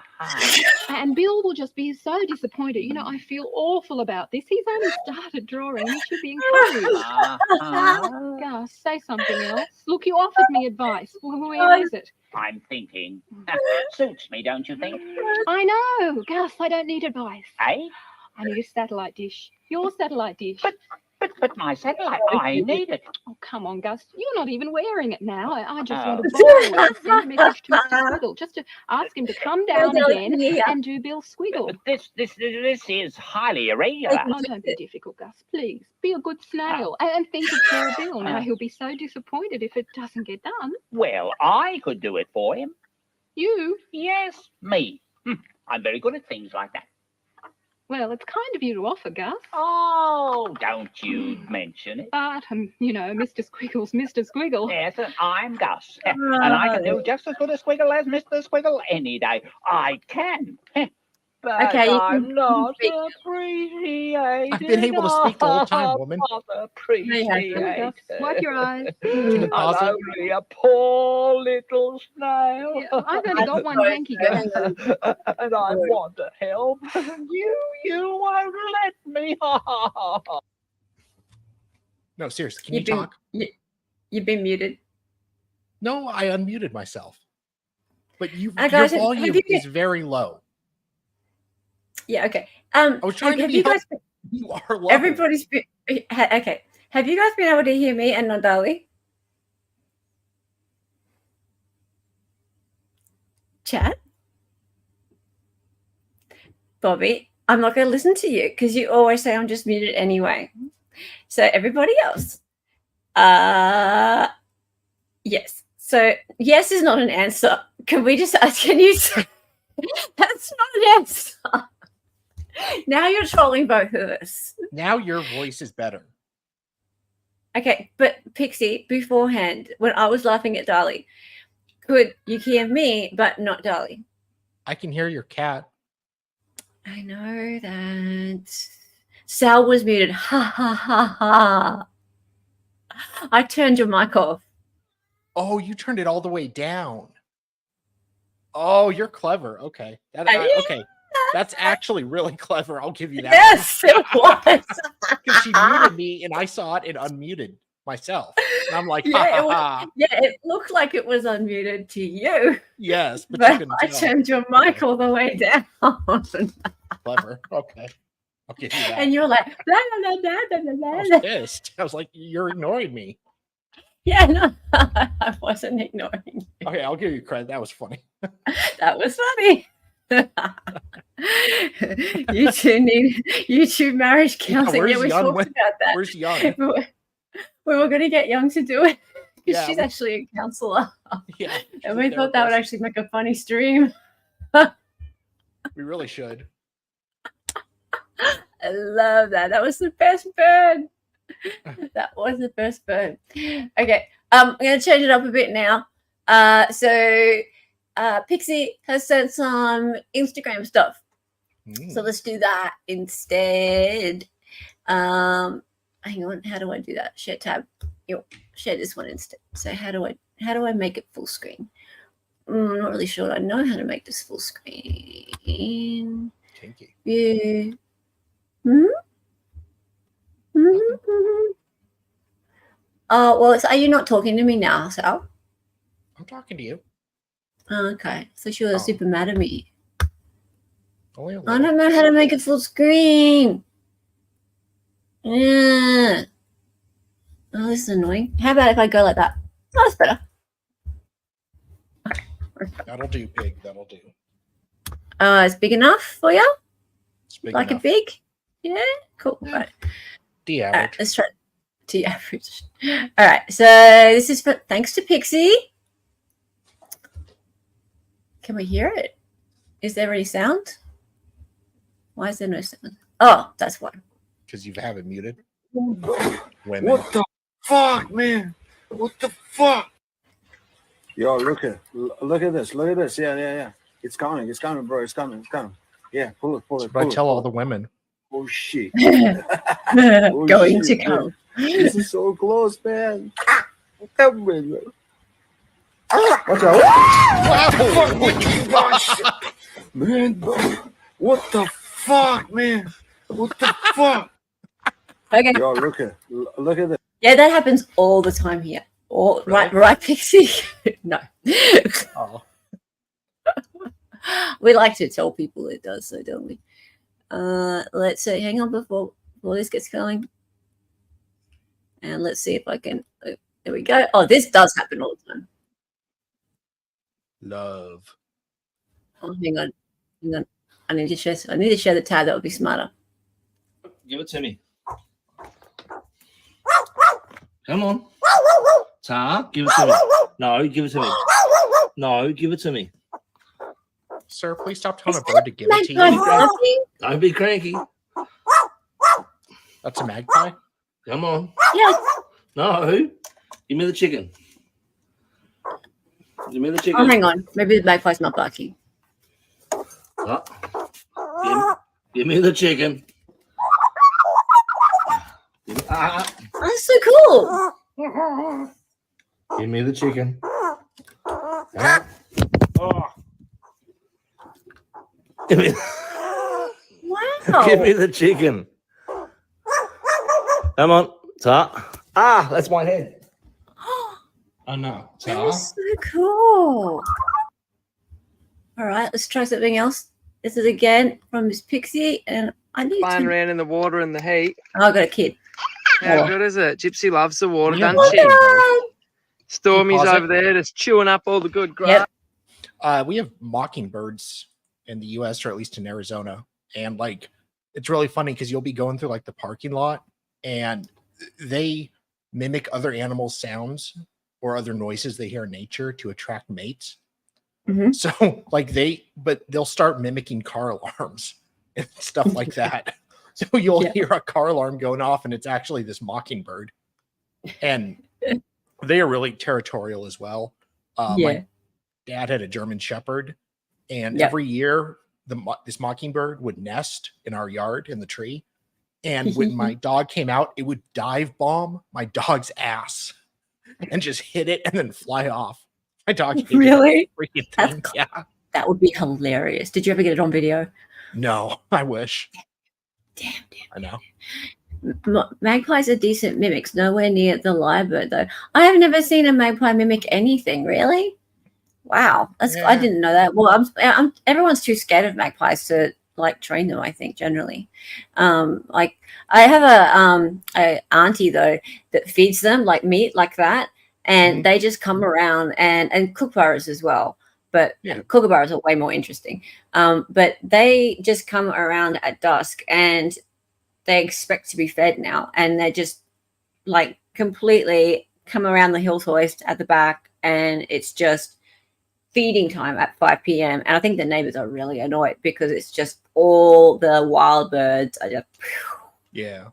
And Bill will just be so disappointed. You know, I feel awful about this. He's only started drawing. He should be encouraged. Uh-huh. Gus, say something else. Look, you offered me advice. Well, where is it? I'm thinking. Suits me, don't you think? I know. Gus, I don't need advice. Eh? I need a satellite dish. Your satellite dish. But my satellite, I need it. Oh, come on, Gus. You're not even wearing it now. I just want Oh. to borrow it and send a message to Mr. Squiggle just to ask him to come down again Yeah. and do Bill Squiggle. But this is highly irregular. Oh, don't be difficult, Gus. Please be a good snail and think of poor Bill. Now he'll be so disappointed if it doesn't get done. Well, I could do it for him. You? Yes, me. I'm very good at things like that. Well, it's kind of you to offer, Gus. Oh, don't you mention it. But, you know, Mr. Squiggle's Mr. Squiggle. Yes, I'm Gus. And I can do just as good a squiggle as Mr. Squiggle any day. I can. But Okay, you I'm can not speak. appreciated. I've been able to speak the whole time, woman. Not appreciated. Gus, wipe your eyes. you pause I'm it? only a poor little snail. Yeah, I've only got one hanky, Gus. And I want to help. You won't let me. No, seriously. Can you You've been- talk? You've been muted. No, I unmuted myself. But your Guys, have volume you- is very low. Yeah, okay. I was trying to have be you guys You are low. everybody's been okay. Have you guys been able to hear me and not Dali? Chat? Bobby, I'm not going to listen to you because you always say I'm just muted anyway. So everybody else. Yes. So yes is not an answer. Can we just ask, can you say that's not an answer? Now you're trolling both of us. Now your voice is better. Okay, but Pixie, beforehand, when I was laughing at Dali, could you hear me but not Dali? I can hear your cat. I know that. Sal was muted. Ha ha ha ha. I turned your mic off. Oh, you turned it all the way down. Oh, you're clever. Okay. Okay. That's actually really clever. I'll give you that. Yes, it was. Because she muted me and I saw it and unmuted myself. And I'm like, ha, ha, ha. It looked like it was unmuted to you. Yes, but you couldn't I tell. turned your mic all the way down. Clever. Okay. I'll give you that. And you're like, blah, blah, blah, blah, blah, I blah, was blah. pissed. I was like, you're ignoring me. Yeah, no, I wasn't ignoring you. Okay, I'll give you credit. That was funny. That was funny. You two need YouTube marriage counseling. where's We Young? talked about that. Where's Young? We were going to get Young to do it because Yeah, she's actually a counselor. Yeah. And we thought that would actually make a funny stream. We really should. I love that. That was the best burn. That was the best burn. Okay, I'm going to change it up a bit now. So Pixie has sent some Instagram stuff. So let's do that instead. Hang on, how do I do that? Share tab. Share this one instead. So how do I make it full screen? I'm not really sure I know how to make this full screen. Kinky. Yeah. Well, are you not talking to me now, Sal? I'm talking to you. Oh, okay. So she was super mad at me. Only a I little. don't know how to make it full screen. Yeah. Oh, this is annoying. How about if I go like that? Oh, that's better. That'll do, pig. That'll do. It's big enough for you? It's big Like enough. a big? Yeah, cool. Yeah. Right. The All right, average. let's try the average. All right, so this is for thanks to Pixie. Can we hear it? Is there any sound? Why is there no sound? Oh, that's why. Because you have it muted. Women. What the fuck, man? What the fuck? Yo, look at this. Look at this. Yeah. It's coming, bro. It's coming. Yeah, pull it. But I tell all the women. Oh shit. Going shit, to come. This is so close, man. Come with me. Watch out. Man, what the fuck, man? What the fuck? Okay. Yo, look at this. Yeah, that happens all the time here. Right, Pixie? No. Oh. We like to tell people it does, so don't we? Let's see. Hang on before this gets going. And let's see if I can. There we go. Oh, this does happen all the time. Love. Oh, hang on. I need to share the tab. That would be smarter. Give it to me. Come on. Ta, give it to me. No, give it to me. No, give it to me. Sir, please stop telling a bird to give it to you. Don't be cranky. That's a magpie? Come on. Yes. No. Give me the chicken. Give me the chicken. Oh, hang on. Maybe the magpie's not barking. Oh. Give me the chicken. That's so cool. Give me the chicken. Give me, Wow. give me the chicken. Come on. Ta. That's my head. Oh no. That Ta. is so cool. All right, let's try something else. This is again from Miss Pixie, and I need Flying to. around in the water in the heat. Oh, I got a kid. How good is it? Gypsy loves the water, Yeah, doesn't she? Stormy's Pause it. over there just chewing up all the good grass. Yep. We have mockingbirds in the US, or at least in Arizona. And like, it's really funny because you'll be going through like the parking lot and they mimic other animals' sounds or other noises they hear in nature to attract mates. Mm-hmm. So like they'll start mimicking car alarms and stuff like that. So you'll hear a car alarm going off and it's actually this mockingbird. And they are really territorial as well. My dad had a German Shepherd, and every year this mockingbird would nest in our yard in the tree. And when my dog came out, it would dive bomb my dog's ass and just hit it and then fly off. My dog hated Really? that freaking thing. Yeah. That would be hilarious. Did you ever get it on video? No, I wish. Damn. I know. Magpies are decent mimics, nowhere near the lyrebird though. I have never seen a magpie mimic anything. Really? Wow, I didn't know that. Well, everyone's too scared of magpies to like train them. I think generally, like I have a auntie though that feeds them like meat like that, and they just come around and kookaburras as well. But kookaburras are way more interesting. But they just come around at dusk and they expect to be fed now, and they just like completely come around the hill hoist at the back, and it's just feeding time at 5 p.m. And I think the neighbors are really annoyed because it's just all the wild birds are just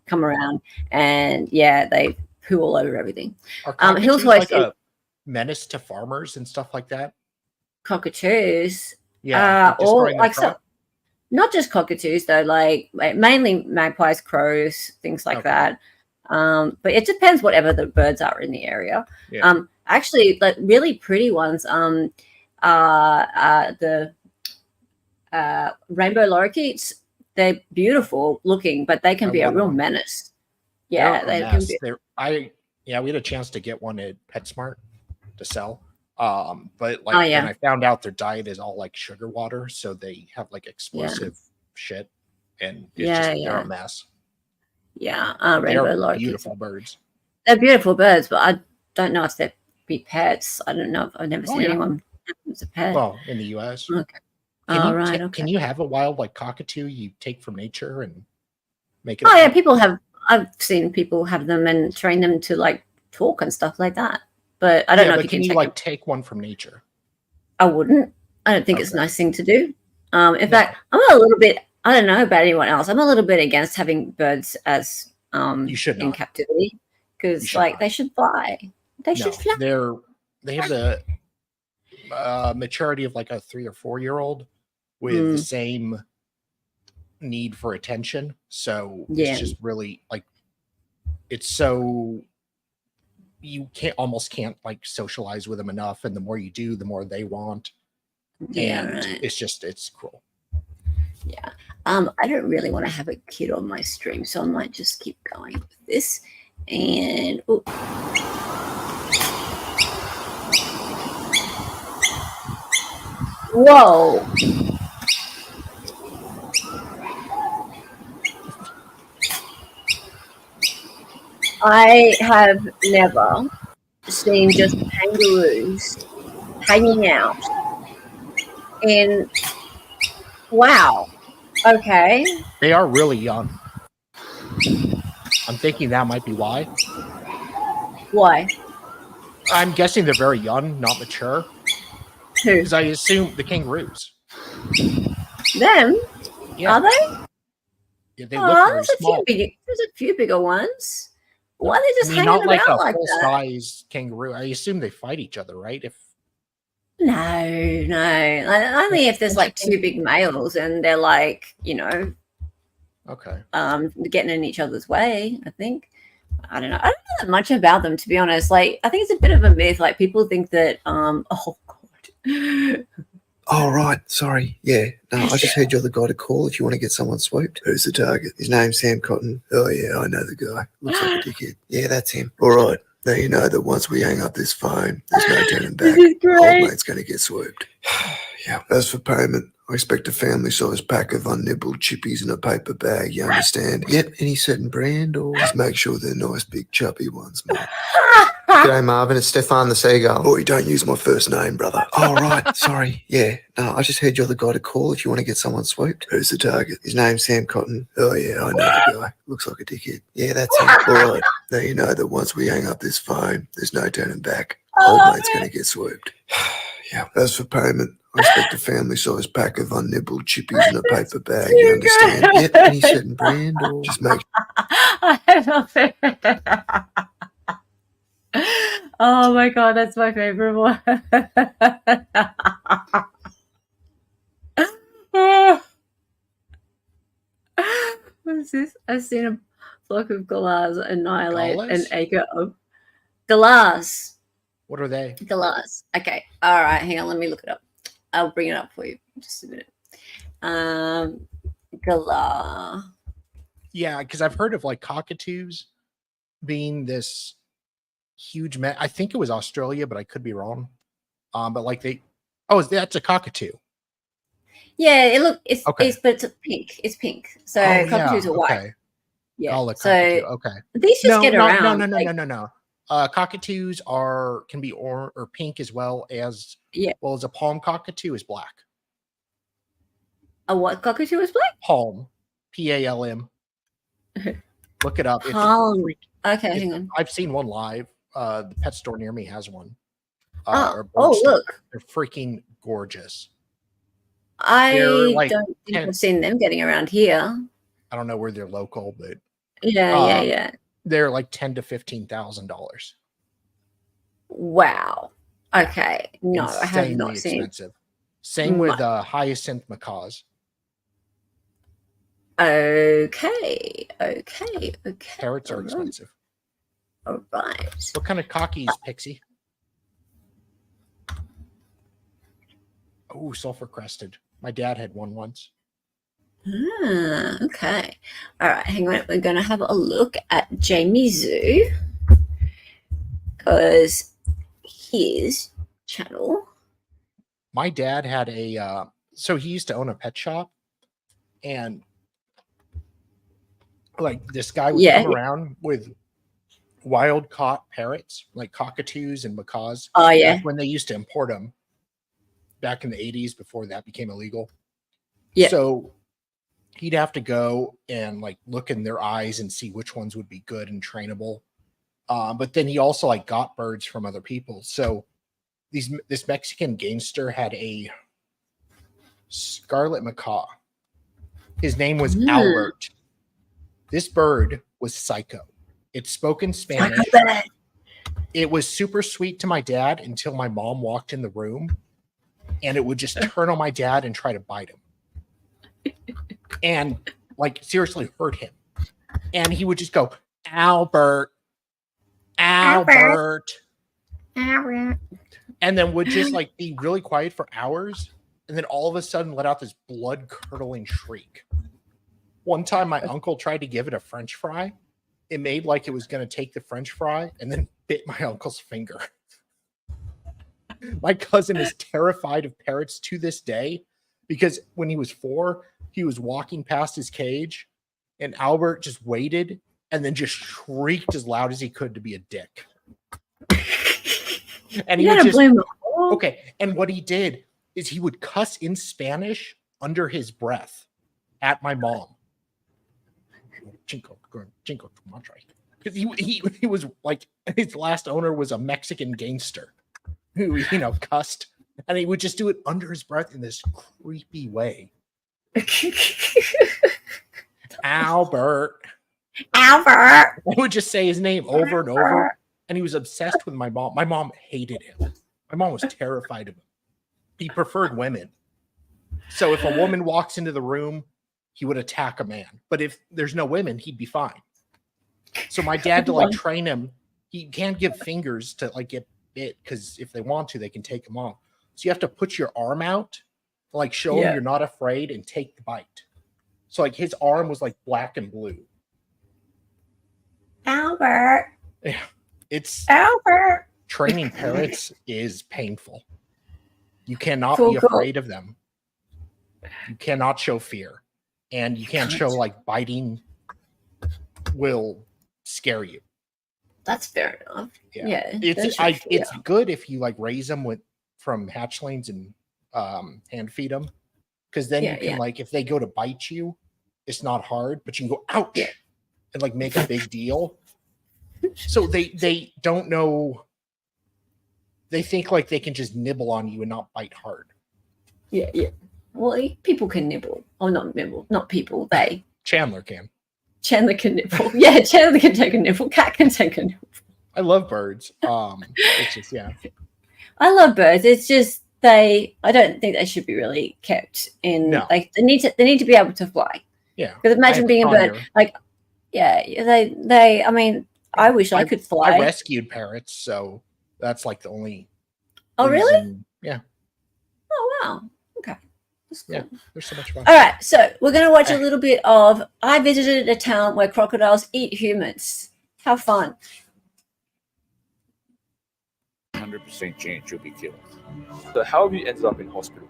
come around, and they poo all over everything. Are hill cockatoos hoist like a menace to farmers and stuff like that? Cockatoos, like or like so. Not just cockatoos though, like mainly magpies, crows, things like that. But it depends whatever the birds are in the area. Actually, like really pretty ones. The rainbow lorikeets, they're beautiful looking, but they can be a real menace. Yeah, they can be. We had a chance to get one at PetSmart to sell. But like when I found out their diet is all like sugar water, so they have like explosive shit, and it's they're a mess. Rainbow lorikeets, beautiful birds. They're beautiful birds, but I don't know if they'd be pets. I don't know. I've never seen anyone as a pet. Well, in the U.S. Okay. Can you have a wild like cockatoo you take from nature and make it? Oh yeah, people have. I've seen people have them and train them to like talk and stuff like that. But I don't know if you can you like take one from nature? I wouldn't. I don't think it's a nice thing to do. In fact, I'm a little bit. I don't know about anyone else. I'm a little bit against having birds as you should not. in captivity because like they should fly. They should fly. They have the maturity of like a 3 or 4 year old with the same need for attention. So it's just really like it's so. You almost can't like socialize with them enough, and the more you do, the more they want. It's cruel. I don't really want to have a kid on my stream, so I might just keep going with this. And whoa. I have never seen just kangaroos hanging out in. Wow. Okay. They are really young. I'm thinking that might be why. Why? I'm guessing they're very young, not mature. Who? Because I assume the kangaroos. Them? Yeah. Are they? Yeah, they look very there's small. There's a few bigger ones. Why are they just hanging not like around a like full that? size kangaroo. I assume they fight each other, right? No. Only if there's like 2 big males and they're like, okay, getting in each other's way. I think. I don't know. I don't know that much about them, to be honest. Like, I think it's a bit of a myth. Like, people think that. Oh God. Oh, right. Sorry. Yeah. No, I just heard you're the guy to call if you want to get someone swooped. Who's the target? His name's Sam Cotton. Oh, yeah, I know the guy. Looks like a dickhead. Yeah, that's him. All right. Now you know that once we hang up this phone, there's no turning back. This is great. Old mate's going to get swooped. Yeah. As for payment, I expect a family-sized pack of unnibbled chippies in a paper bag, you understand? Yep, any certain brand, or just make sure they're nice, big, chubby ones, mate. G'day, Marvin. It's Stefan the Seagull. Oh, you don't use my first name, brother. Oh, right. Sorry. Yeah. No, I just heard you're the guy to call if you want to get someone swooped. Who's the target? His name's Sam Cotton. Oh, yeah, I know the guy. Looks like a dickhead. Yeah, that's him. All right. Now you know that once we hang up this phone, there's no turning back. Old mate's going to get swooped. Yeah. As for payment, I expect a family-sized pack of unnibbled chippies in a paper bag, you understand? Yep, any certain brand, or just make... I love it. Oh my God, that's my favorite one. is this? I've seen a flock of galahs annihilate an Galahs? acre of galahs. What are they? Galahs. Okay. All right. Hang on. Let me look it up. I'll bring it up for you. Just a minute. Galah. Yeah, because I've heard of like cockatoos being this huge. I think it was Australia, but I could be wrong. But like that's a cockatoo. Yeah. It's Okay. but it's pink. It's pink. So Oh, cockatoos yeah, are white. okay. Yeah. Gala So cockatoo. Okay. these just get around. No. Cockatoos can be or pink as well as a palm cockatoo is black. A what cockatoo is black? Palm, PALM. Look it up. Palm. Okay, hang on. I've seen one live. The pet store near me has one. Look. They're freaking gorgeous. I like don't think I've seen them getting around here. I don't know where they're local, but Yeah. they're like $10,000 to $15,000. Wow. Okay. No, I have not seen. Expensive. Same with hyacinth macaws. Okay. Parrots are expensive. All right. What kind of cocky is Pixie? Oh, sulfur crested. My dad had one once. Okay. All right. Hang on. We're going to have a look at Jamie Zoo because his channel. My dad had so he used to own a pet shop, and like this guy would come around with wild caught parrots, like cockatoos and macaws. Oh yeah. When they used to import them back in the 80s before that became illegal. Yeah. So he'd have to go and like look in their eyes and see which ones would be good and trainable. But then he also like got birds from other people. So this Mexican gangster had a scarlet macaw. His name was Albert. This bird was psycho. It spoke in Spanish. It was super sweet to my dad until my mom walked in the room, and it would just turn on my dad and try to bite him. And like seriously hurt him. And he would just go, Albert. And then would just like be really quiet for hours. And then all of a sudden let out this blood curdling shriek. One time my uncle tried to give it a French fry. It made like it was going to take the French fry and then bit my uncle's finger. My cousin is terrified of parrots to this day because when he was 4, he was walking past his cage and Albert just waited and then just shrieked as loud as he could to be a dick. And he would just okay. And what he did is he would cuss in Spanish under his breath at my mom. Because he was like his last owner was a Mexican gangster who cussed, and he would just do it under his breath in this creepy way. Albert. I would just say his name over and over, and he was obsessed with my mom. My mom hated him. My mom was terrified of him. He preferred women. So if a woman walks into the room, he would attack a man. But if there's no women, he'd be fine. So my dad, to like train him, he can't give fingers to like get bit because if they want to, they can take them off. So you have to put your arm out, like show him you're not afraid and take the bite. So like his arm was like black and blue. Albert. Yeah. It's Albert. Training parrots is painful. You cannot be afraid of them. You cannot show fear. And you can't show like biting will scare you. That's fair enough. Yeah. It's good if you like raise them from hatchlings and hand feed them. Because then you can like if they go to bite you, it's not hard, but you can go ouch and like make a big deal. So they don't know. They think like they can just nibble on you and not bite hard. Yeah. Well, people can nibble. Oh, not nibble. Not people. They. Chandler can. Chandler can nibble. Yeah, Chandler can take a nibble. Cat can take a nibble. I love birds. It's just I love birds. It's just I don't think they should be really kept in. No. Like they need to be able to fly. Yeah. Because imagine being a bird. Like, yeah, they. I mean, I wish I could fly. I rescued parrots, so that's like the only. Oh, really? reason. Yeah. Oh, wow. Okay. That's cool. Yeah. There's so much fun. All right, so we're going to watch a little bit of I visited a town where crocodiles eat humans. How fun. 100% chance you'll be killed. So how have you ended up in hospital?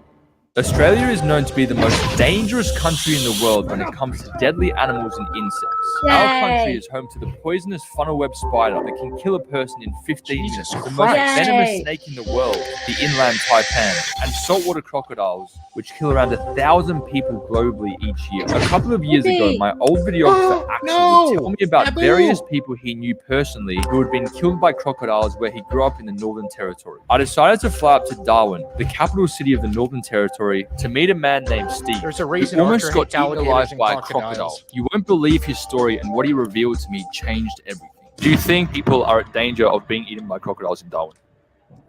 Australia is known to be the most dangerous country in the world when it comes to deadly animals and insects. Yay. Our country is home to the poisonous funnel web spider that can kill a person in 15 minutes, the most Christ. venomous snake in the world, the inland taipan, and saltwater crocodiles, which kill around 1,000 people globally each year. A couple of years ago, my old videographer Axel would tell me about various people he knew personally who had been killed by crocodiles where he grew up in the Northern Territory. I decided to fly up to Darwin, the capital city of the Northern Territory, to meet a man named Steve. There's a reason who almost Arthur got hates eaten alive alligators and by a crocodiles. crocodile. You won't believe his story, and what he revealed to me changed everything. Do you think people are at danger of being eaten by crocodiles in Darwin?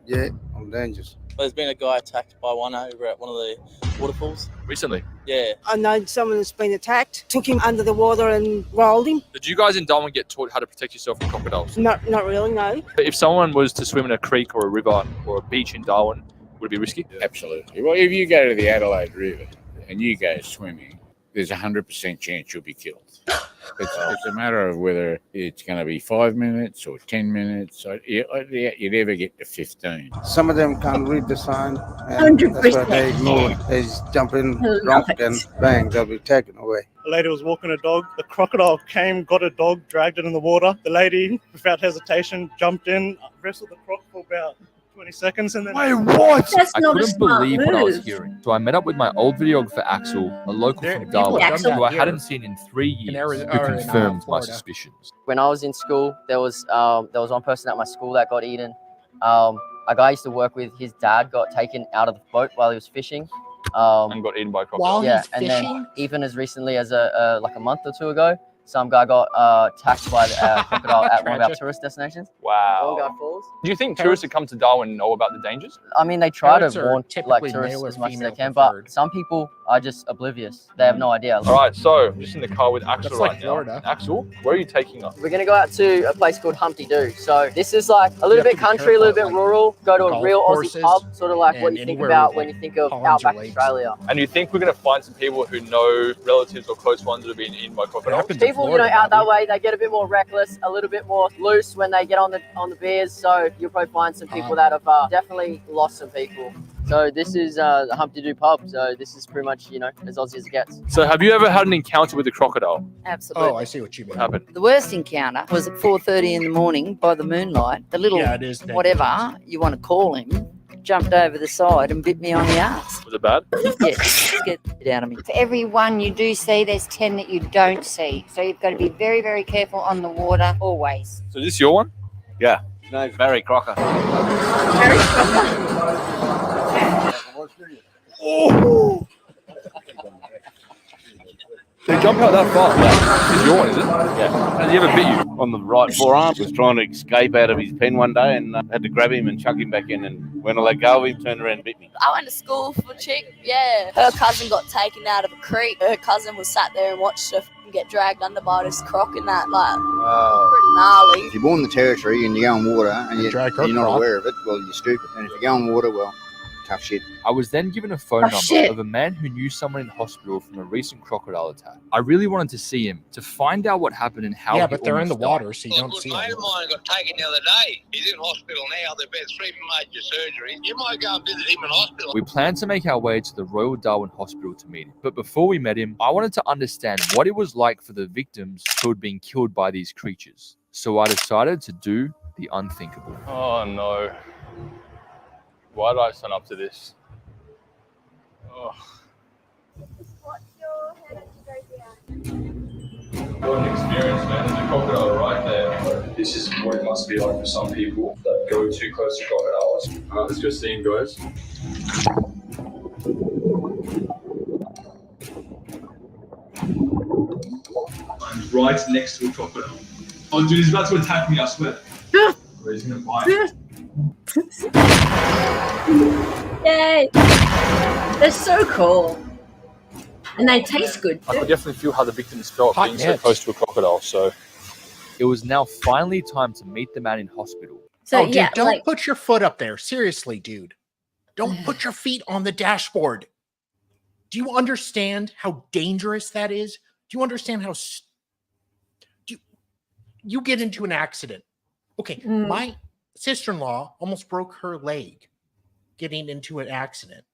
Yeah, I'm dangerous. There's been a guy attacked by one over at one of the waterfalls. Recently? Yeah. I know someone that's been attacked, took him under the water and rolled him. Did you guys in Darwin get taught how to protect yourself from crocodiles? Not really, no. If someone was to swim in a creek or a river or a beach in Darwin, would it be risky? Absolutely. Well, if you go to the Adelaide River and you go swimming, there's a 100% chance you'll be killed. It's a matter of whether it's going to be 5 minutes or 10 minutes. So you never get to 15. Some of them can't read the sign, and that's why they ignore. They just jump in, drunk, and bang, they'll be taken away. A lady was walking a dog. The crocodile came, got a dog, dragged it in the water. The lady, without hesitation, jumped in, wrestled the croc for about 20 seconds and then... Wait, what? I couldn't believe what I was hearing. So I met up with my old videographer Axel, a local from Darwin, who I hadn't seen in 3 years, who confirmed my suspicions. When I was in school, there was one person at my school that got eaten. A guy I used to work with, his dad got taken out of the boat while he was fishing. And got eaten by a crocodile. Yeah, and then even as recently as a month or two ago, some guy got attacked by a crocodile at one of our tourist destinations. Wow. Guy Falls. Do you think tourists that come to Darwin know about the dangers? I mean, they try Parrots to are warn typically tourists male or as much as they female can, preferred. but some people are just oblivious. They have no idea. All right, so I'm just in the car with Axel That's right like now. Florida. Axel, where are you taking us? We're going to go out to a place called Humpty Doo. So this is like a little bit country, a little bit rural. Go to a golf real Aussie courses pub, sort of like what and you think anywhere about with, when like, you think of ponds or outback lakes. Australia. And you think we're going to find some people who know relatives or close ones that have been eaten by crocodiles? People, out that way, they get a bit more reckless, a little bit more loose when they get on the beers. So you'll probably find some people that have definitely lost some people. So this is the Humpty Doo pub. So this is pretty much, as Aussie as it gets. So have you ever had an encounter with a crocodile? Absolutely. Oh, I see what you mean. What happened? The worst encounter was at 4:30 in the morning by the moonlight. The little Yeah, it is dangerous. whatever you want to call him jumped over the side and bit me on the ass. Was it bad? Yes, get it out of me. For every one you do see, there's 10 that you don't see. So you've got to be very, very careful on the water always. So is this your one? Yeah. No, Barry Crocker. Oh! They jump out that far. Yeah. This is your one, is it? Yeah. Has he ever bit you? On the right forearm. Was trying to escape out of his pen one day and had to grab him and chuck him back in. And when I let go of him, turned around and bit me. I went to school for a chick, yeah. Her cousin got taken out of a creek. Her cousin was sat there and watched her get dragged under by this croc and that, like, pretty gnarly. If you're born in the territory and you go in water and you're not croc. aware of it, well, you're stupid. And if you go in water, well, tough shit. I was then given a phone number of a man who knew someone in hospital from a recent crocodile attack. I really wanted to see him to find out what happened and how. Yeah, he but they're in the almost died. water, so you don't see A mate them. of mine got taken the other day. He's in hospital now. They've had 3 major surgeries. You might go and visit him in hospital. We planned to make our way to the Royal Darwin Hospital to meet him. But before we met him, I wanted to understand what it was like for the victims who had been killed by these creatures. So I decided to do the unthinkable. Oh no. Why did I sign up to this? Oh. What an experience, man. There's a crocodile right there. This is what it must be like for some people that go too close to crocodiles. Alright, let's go see him, guys. I'm right next to a crocodile. Oh, dude, he's about to attack me, I swear. Or he's gonna bite. Yay! They're so cool. And they taste good I too. could definitely feel how the victims felt Hot being so nets. close to a crocodile. So it was now finally time to meet the man in hospital. So Oh, dude, yeah, don't like put your foot up there. Seriously, dude. Don't put your feet on the dashboard. Do you understand how dangerous that is? Do you understand how you get into an accident? Okay, my sister-in-law almost broke her leg getting into an accident.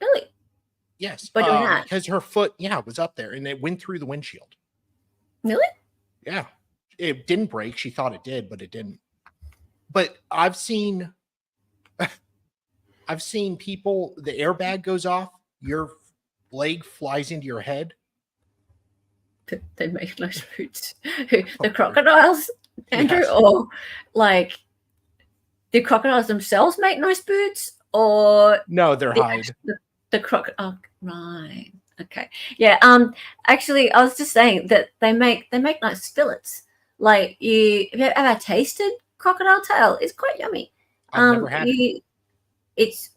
really? Yes, By doing that? because her foot, was up there and it went through the windshield. Really? Yeah, it didn't break. She thought it did, but it didn't. But I've seen people, the airbag goes off, your leg flies into your head. They make nice boots. The crocodiles, Andrew, or like the crocodiles themselves make nice boots, or No, they're hide. The crocodile, right? Okay, yeah. Actually, I was just saying that they make nice fillets. Like have you ever tasted crocodile tail? It's quite yummy. I've never had it. It's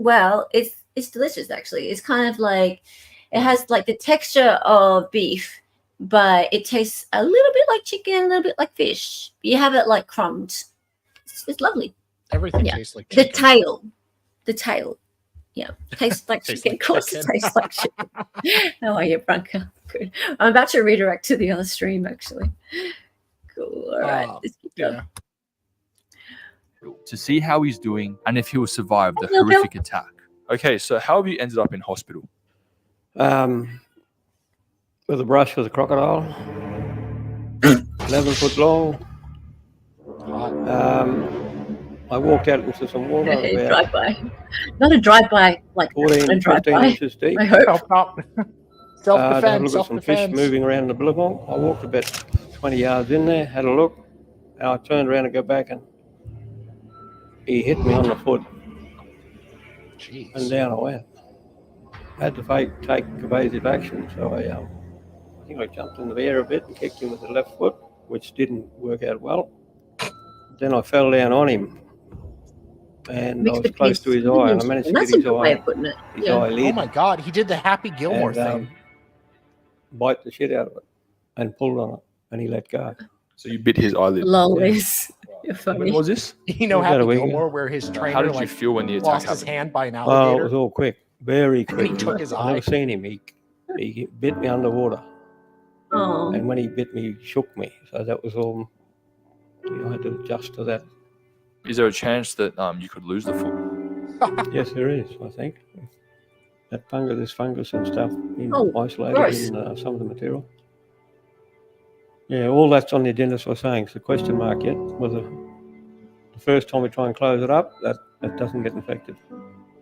delicious actually. It's kind of like it has like the texture of beef, but it tastes a little bit like chicken, a little bit like fish. You have it like crumbs. It's lovely. Everything tastes like the chicken. tail. Yeah, tastes like Tastes chicken. like Of course, chicken. it tastes like chicken. How are you, Branka? Good. I'm about to redirect to the other stream actually. Cool. All right. Let's keep going. To see how he's doing and if he will survive the Hello, Bill. horrific attack. Okay, so how have you ended up in hospital? With a brush with a crocodile, 11 foot long. I walked out into some water. about Drive-by. Not a drive-by, like 14, a 15 drive-by. inches deep. I hope. I had a Self-defense. look at some fish moving around the billabong. I walked about 20 yards in there, had a look, and I turned around to go back, and he hit me on the foot. Jeez. And down I went. I had to take evasive action, so I think I jumped in the air a bit and kicked him with the left foot, which didn't work out well. Then I fell down on him, and I was close to his eye, and I managed to get his eyelid. Oh my God, he did the Happy Gilmore thing. Bite the shit out of it and pulled on it, and he let go. So you bit his eyelid. Lollies. You're funny. When was this? You know It was about Happy a week Gilmore ago. where his trainer How did you feel when the attack lost his happened? hand by an Oh, alligator? it was all quick, very quick. He took his I've eye. never seen him. He bit me underwater, Oh. and when he bit me, he shook me. So that was all. I had to adjust to that. Is there a chance that you could lose the foot? Yes, there is. I think that fungus, there's fungus and stuff isolated gross. in some of the material. Yeah, all that's on the agenda. So I was saying, it's a question mark yet. Whether the first time we try and close it up, that doesn't get infected.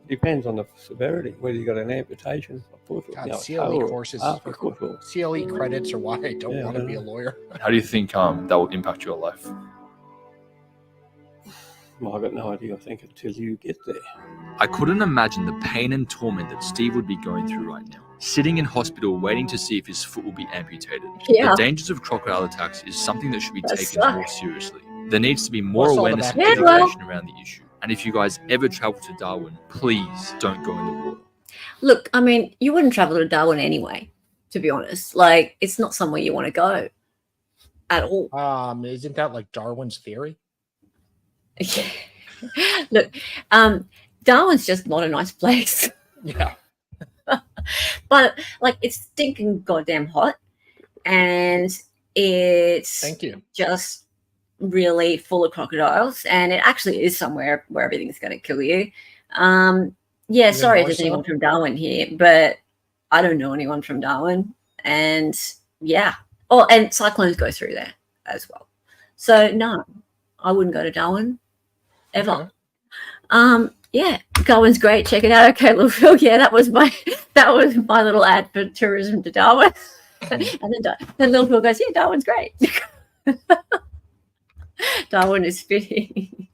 Depends on the severity. Whether you got an amputation, a foot, God, you know, CLE toe, or courses, half a foot, or- CLE credits are why I don't Yeah, want to I be a know. lawyer. How do you think that will impact your life? Well, I've got no idea. I think until you get there. I couldn't imagine the pain and torment that Steve would be going through right now. Sitting in hospital waiting to see if his foot will be amputated. Yeah. The dangers of crocodile attacks is something that should be That taken sucks. more seriously. There needs to be more What's all awareness that? and Yeah, well- education around the issue. And if you guys ever travel to Darwin, please don't go in the water. Look, I mean, you wouldn't travel to Darwin anyway, to be honest. Like, it's not somewhere you want to go at all. Isn't that like Darwin's theory? Look, Darwin's just not a nice place. Yeah. But like, it's stinking goddamn hot, and it's Thank you. just really full of crocodiles, and it actually is somewhere where everything's going to kill you. Yeah, Even sorry if more there's so? anyone from Darwin here, but I don't know anyone from Darwin, and yeah. Oh, and cyclones go through there as well. So no, I wouldn't go to Darwin ever. Yeah, Darwin's great. Check it out. Okay, Phil. Yeah, that was my little ad for tourism to Darwin. And then little Phil goes, yeah, Darwin's great. Darwin is fitting.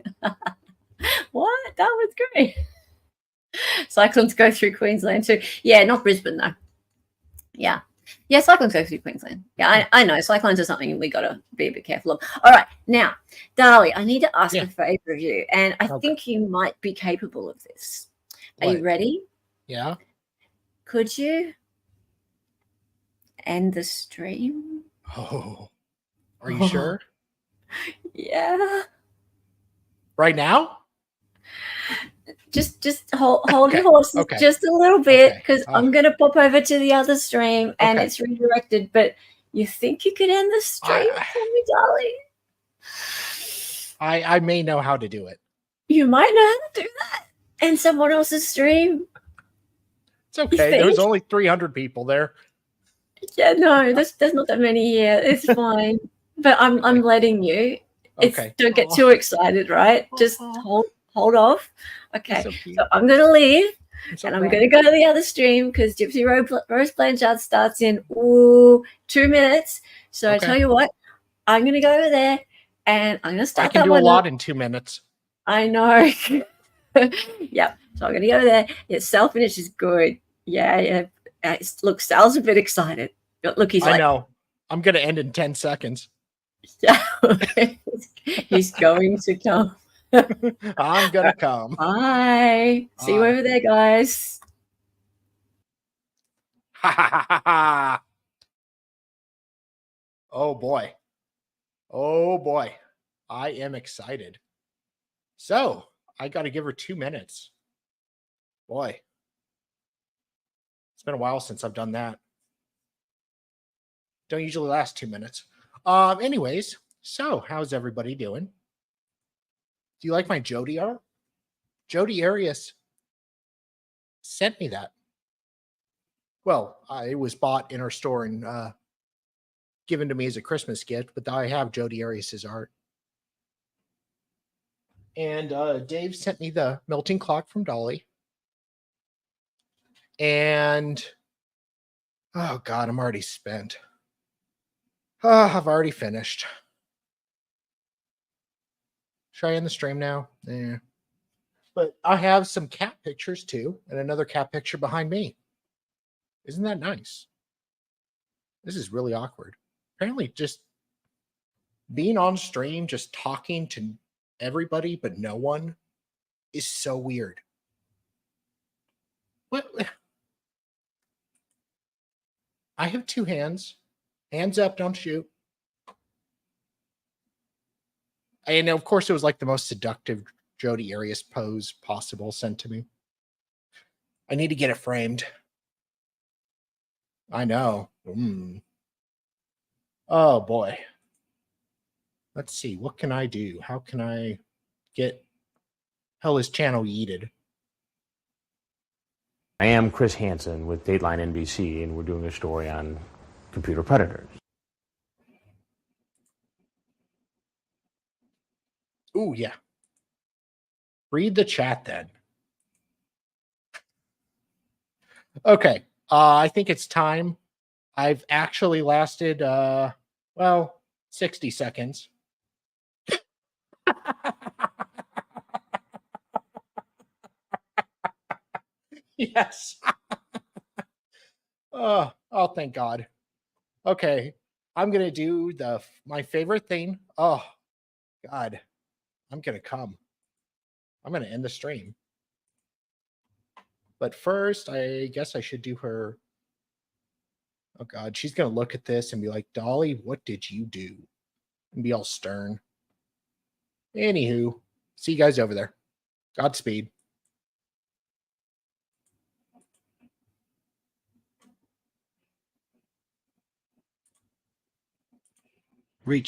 What? Darwin's great. Cyclones go through Queensland too. Yeah, not Brisbane though. Yeah. Yeah, cyclones go through Queensland. Yeah, I know. Cyclones are something we got to be a bit careful of. All right. Now, Dali, I need to ask a favor of you, and I think you might be capable of this. Are you What? ready? Yeah. Could you end the stream. Oh, are you sure? Yeah. Right now? Just hold your horses just a little bit, because I'm gonna pop over to the other stream and it's redirected. But you think you could end the stream for me, darling? I may know how to do it. You might know how to do that. And someone else's stream. It's okay. There's only 300 people there. Yeah, no, there's not that many here. It's fine. But I'm letting you. Don't get too excited, right? Just hold off. Okay. So I'm gonna leave and I'm gonna go to the other stream because Gypsy Rose Blanchard starts in 2 minutes. So I tell you what, I'm gonna go over there and I'm gonna start. I can do a lot in 2 minutes. I know. Yeah. So I'm gonna go there. Yeah, Sal finish is good. Yeah. Look, Sal's a bit excited. Look, he's like, I know. I'm gonna end in 10 seconds. Yeah. He's going to come. I'm gonna come. Bye. See you over there, guys. Oh boy. Oh boy. I am excited. So I got to give her 2 minutes. Boy. It's been a while since I've done that. Don't usually last 2 minutes. Anyways, so how's everybody doing? Do you like my Jody art? Jody Arias sent me that. Well, it was bought in her store and given to me as a Christmas gift, but I have Jody Arias's art. And Dave sent me the melting clock from Dali. And oh God, I'm already spent. I've already finished. Should I end the stream now? Yeah. But I have some cat pictures too, and another cat picture behind me. Isn't that nice? This is really awkward. Apparently just being on stream, just talking to everybody but no one is so weird. What? I have 2 hands. Hands up, don't shoot. And of course, it was like the most seductive Jody Arias pose possible sent to me. I need to get it framed. I know. Oh boy. Let's see. What can I do? How can I get his channel yeeted? I am Chris Hansen with Dateline NBC, and we're doing a story on computer predators. Ooh, yeah. Read the chat then. Okay. I think it's time. I've actually lasted, 60 seconds. Yes. Oh, thank God. Okay. I'm going to do my favorite thing. Oh, God. I'm going to come. I'm going to end the stream. But first, I guess I should do her. Oh, God. She's going to look at this and be like, Dali, what did you do? And be all stern. Anywho, see you guys over there. Godspeed.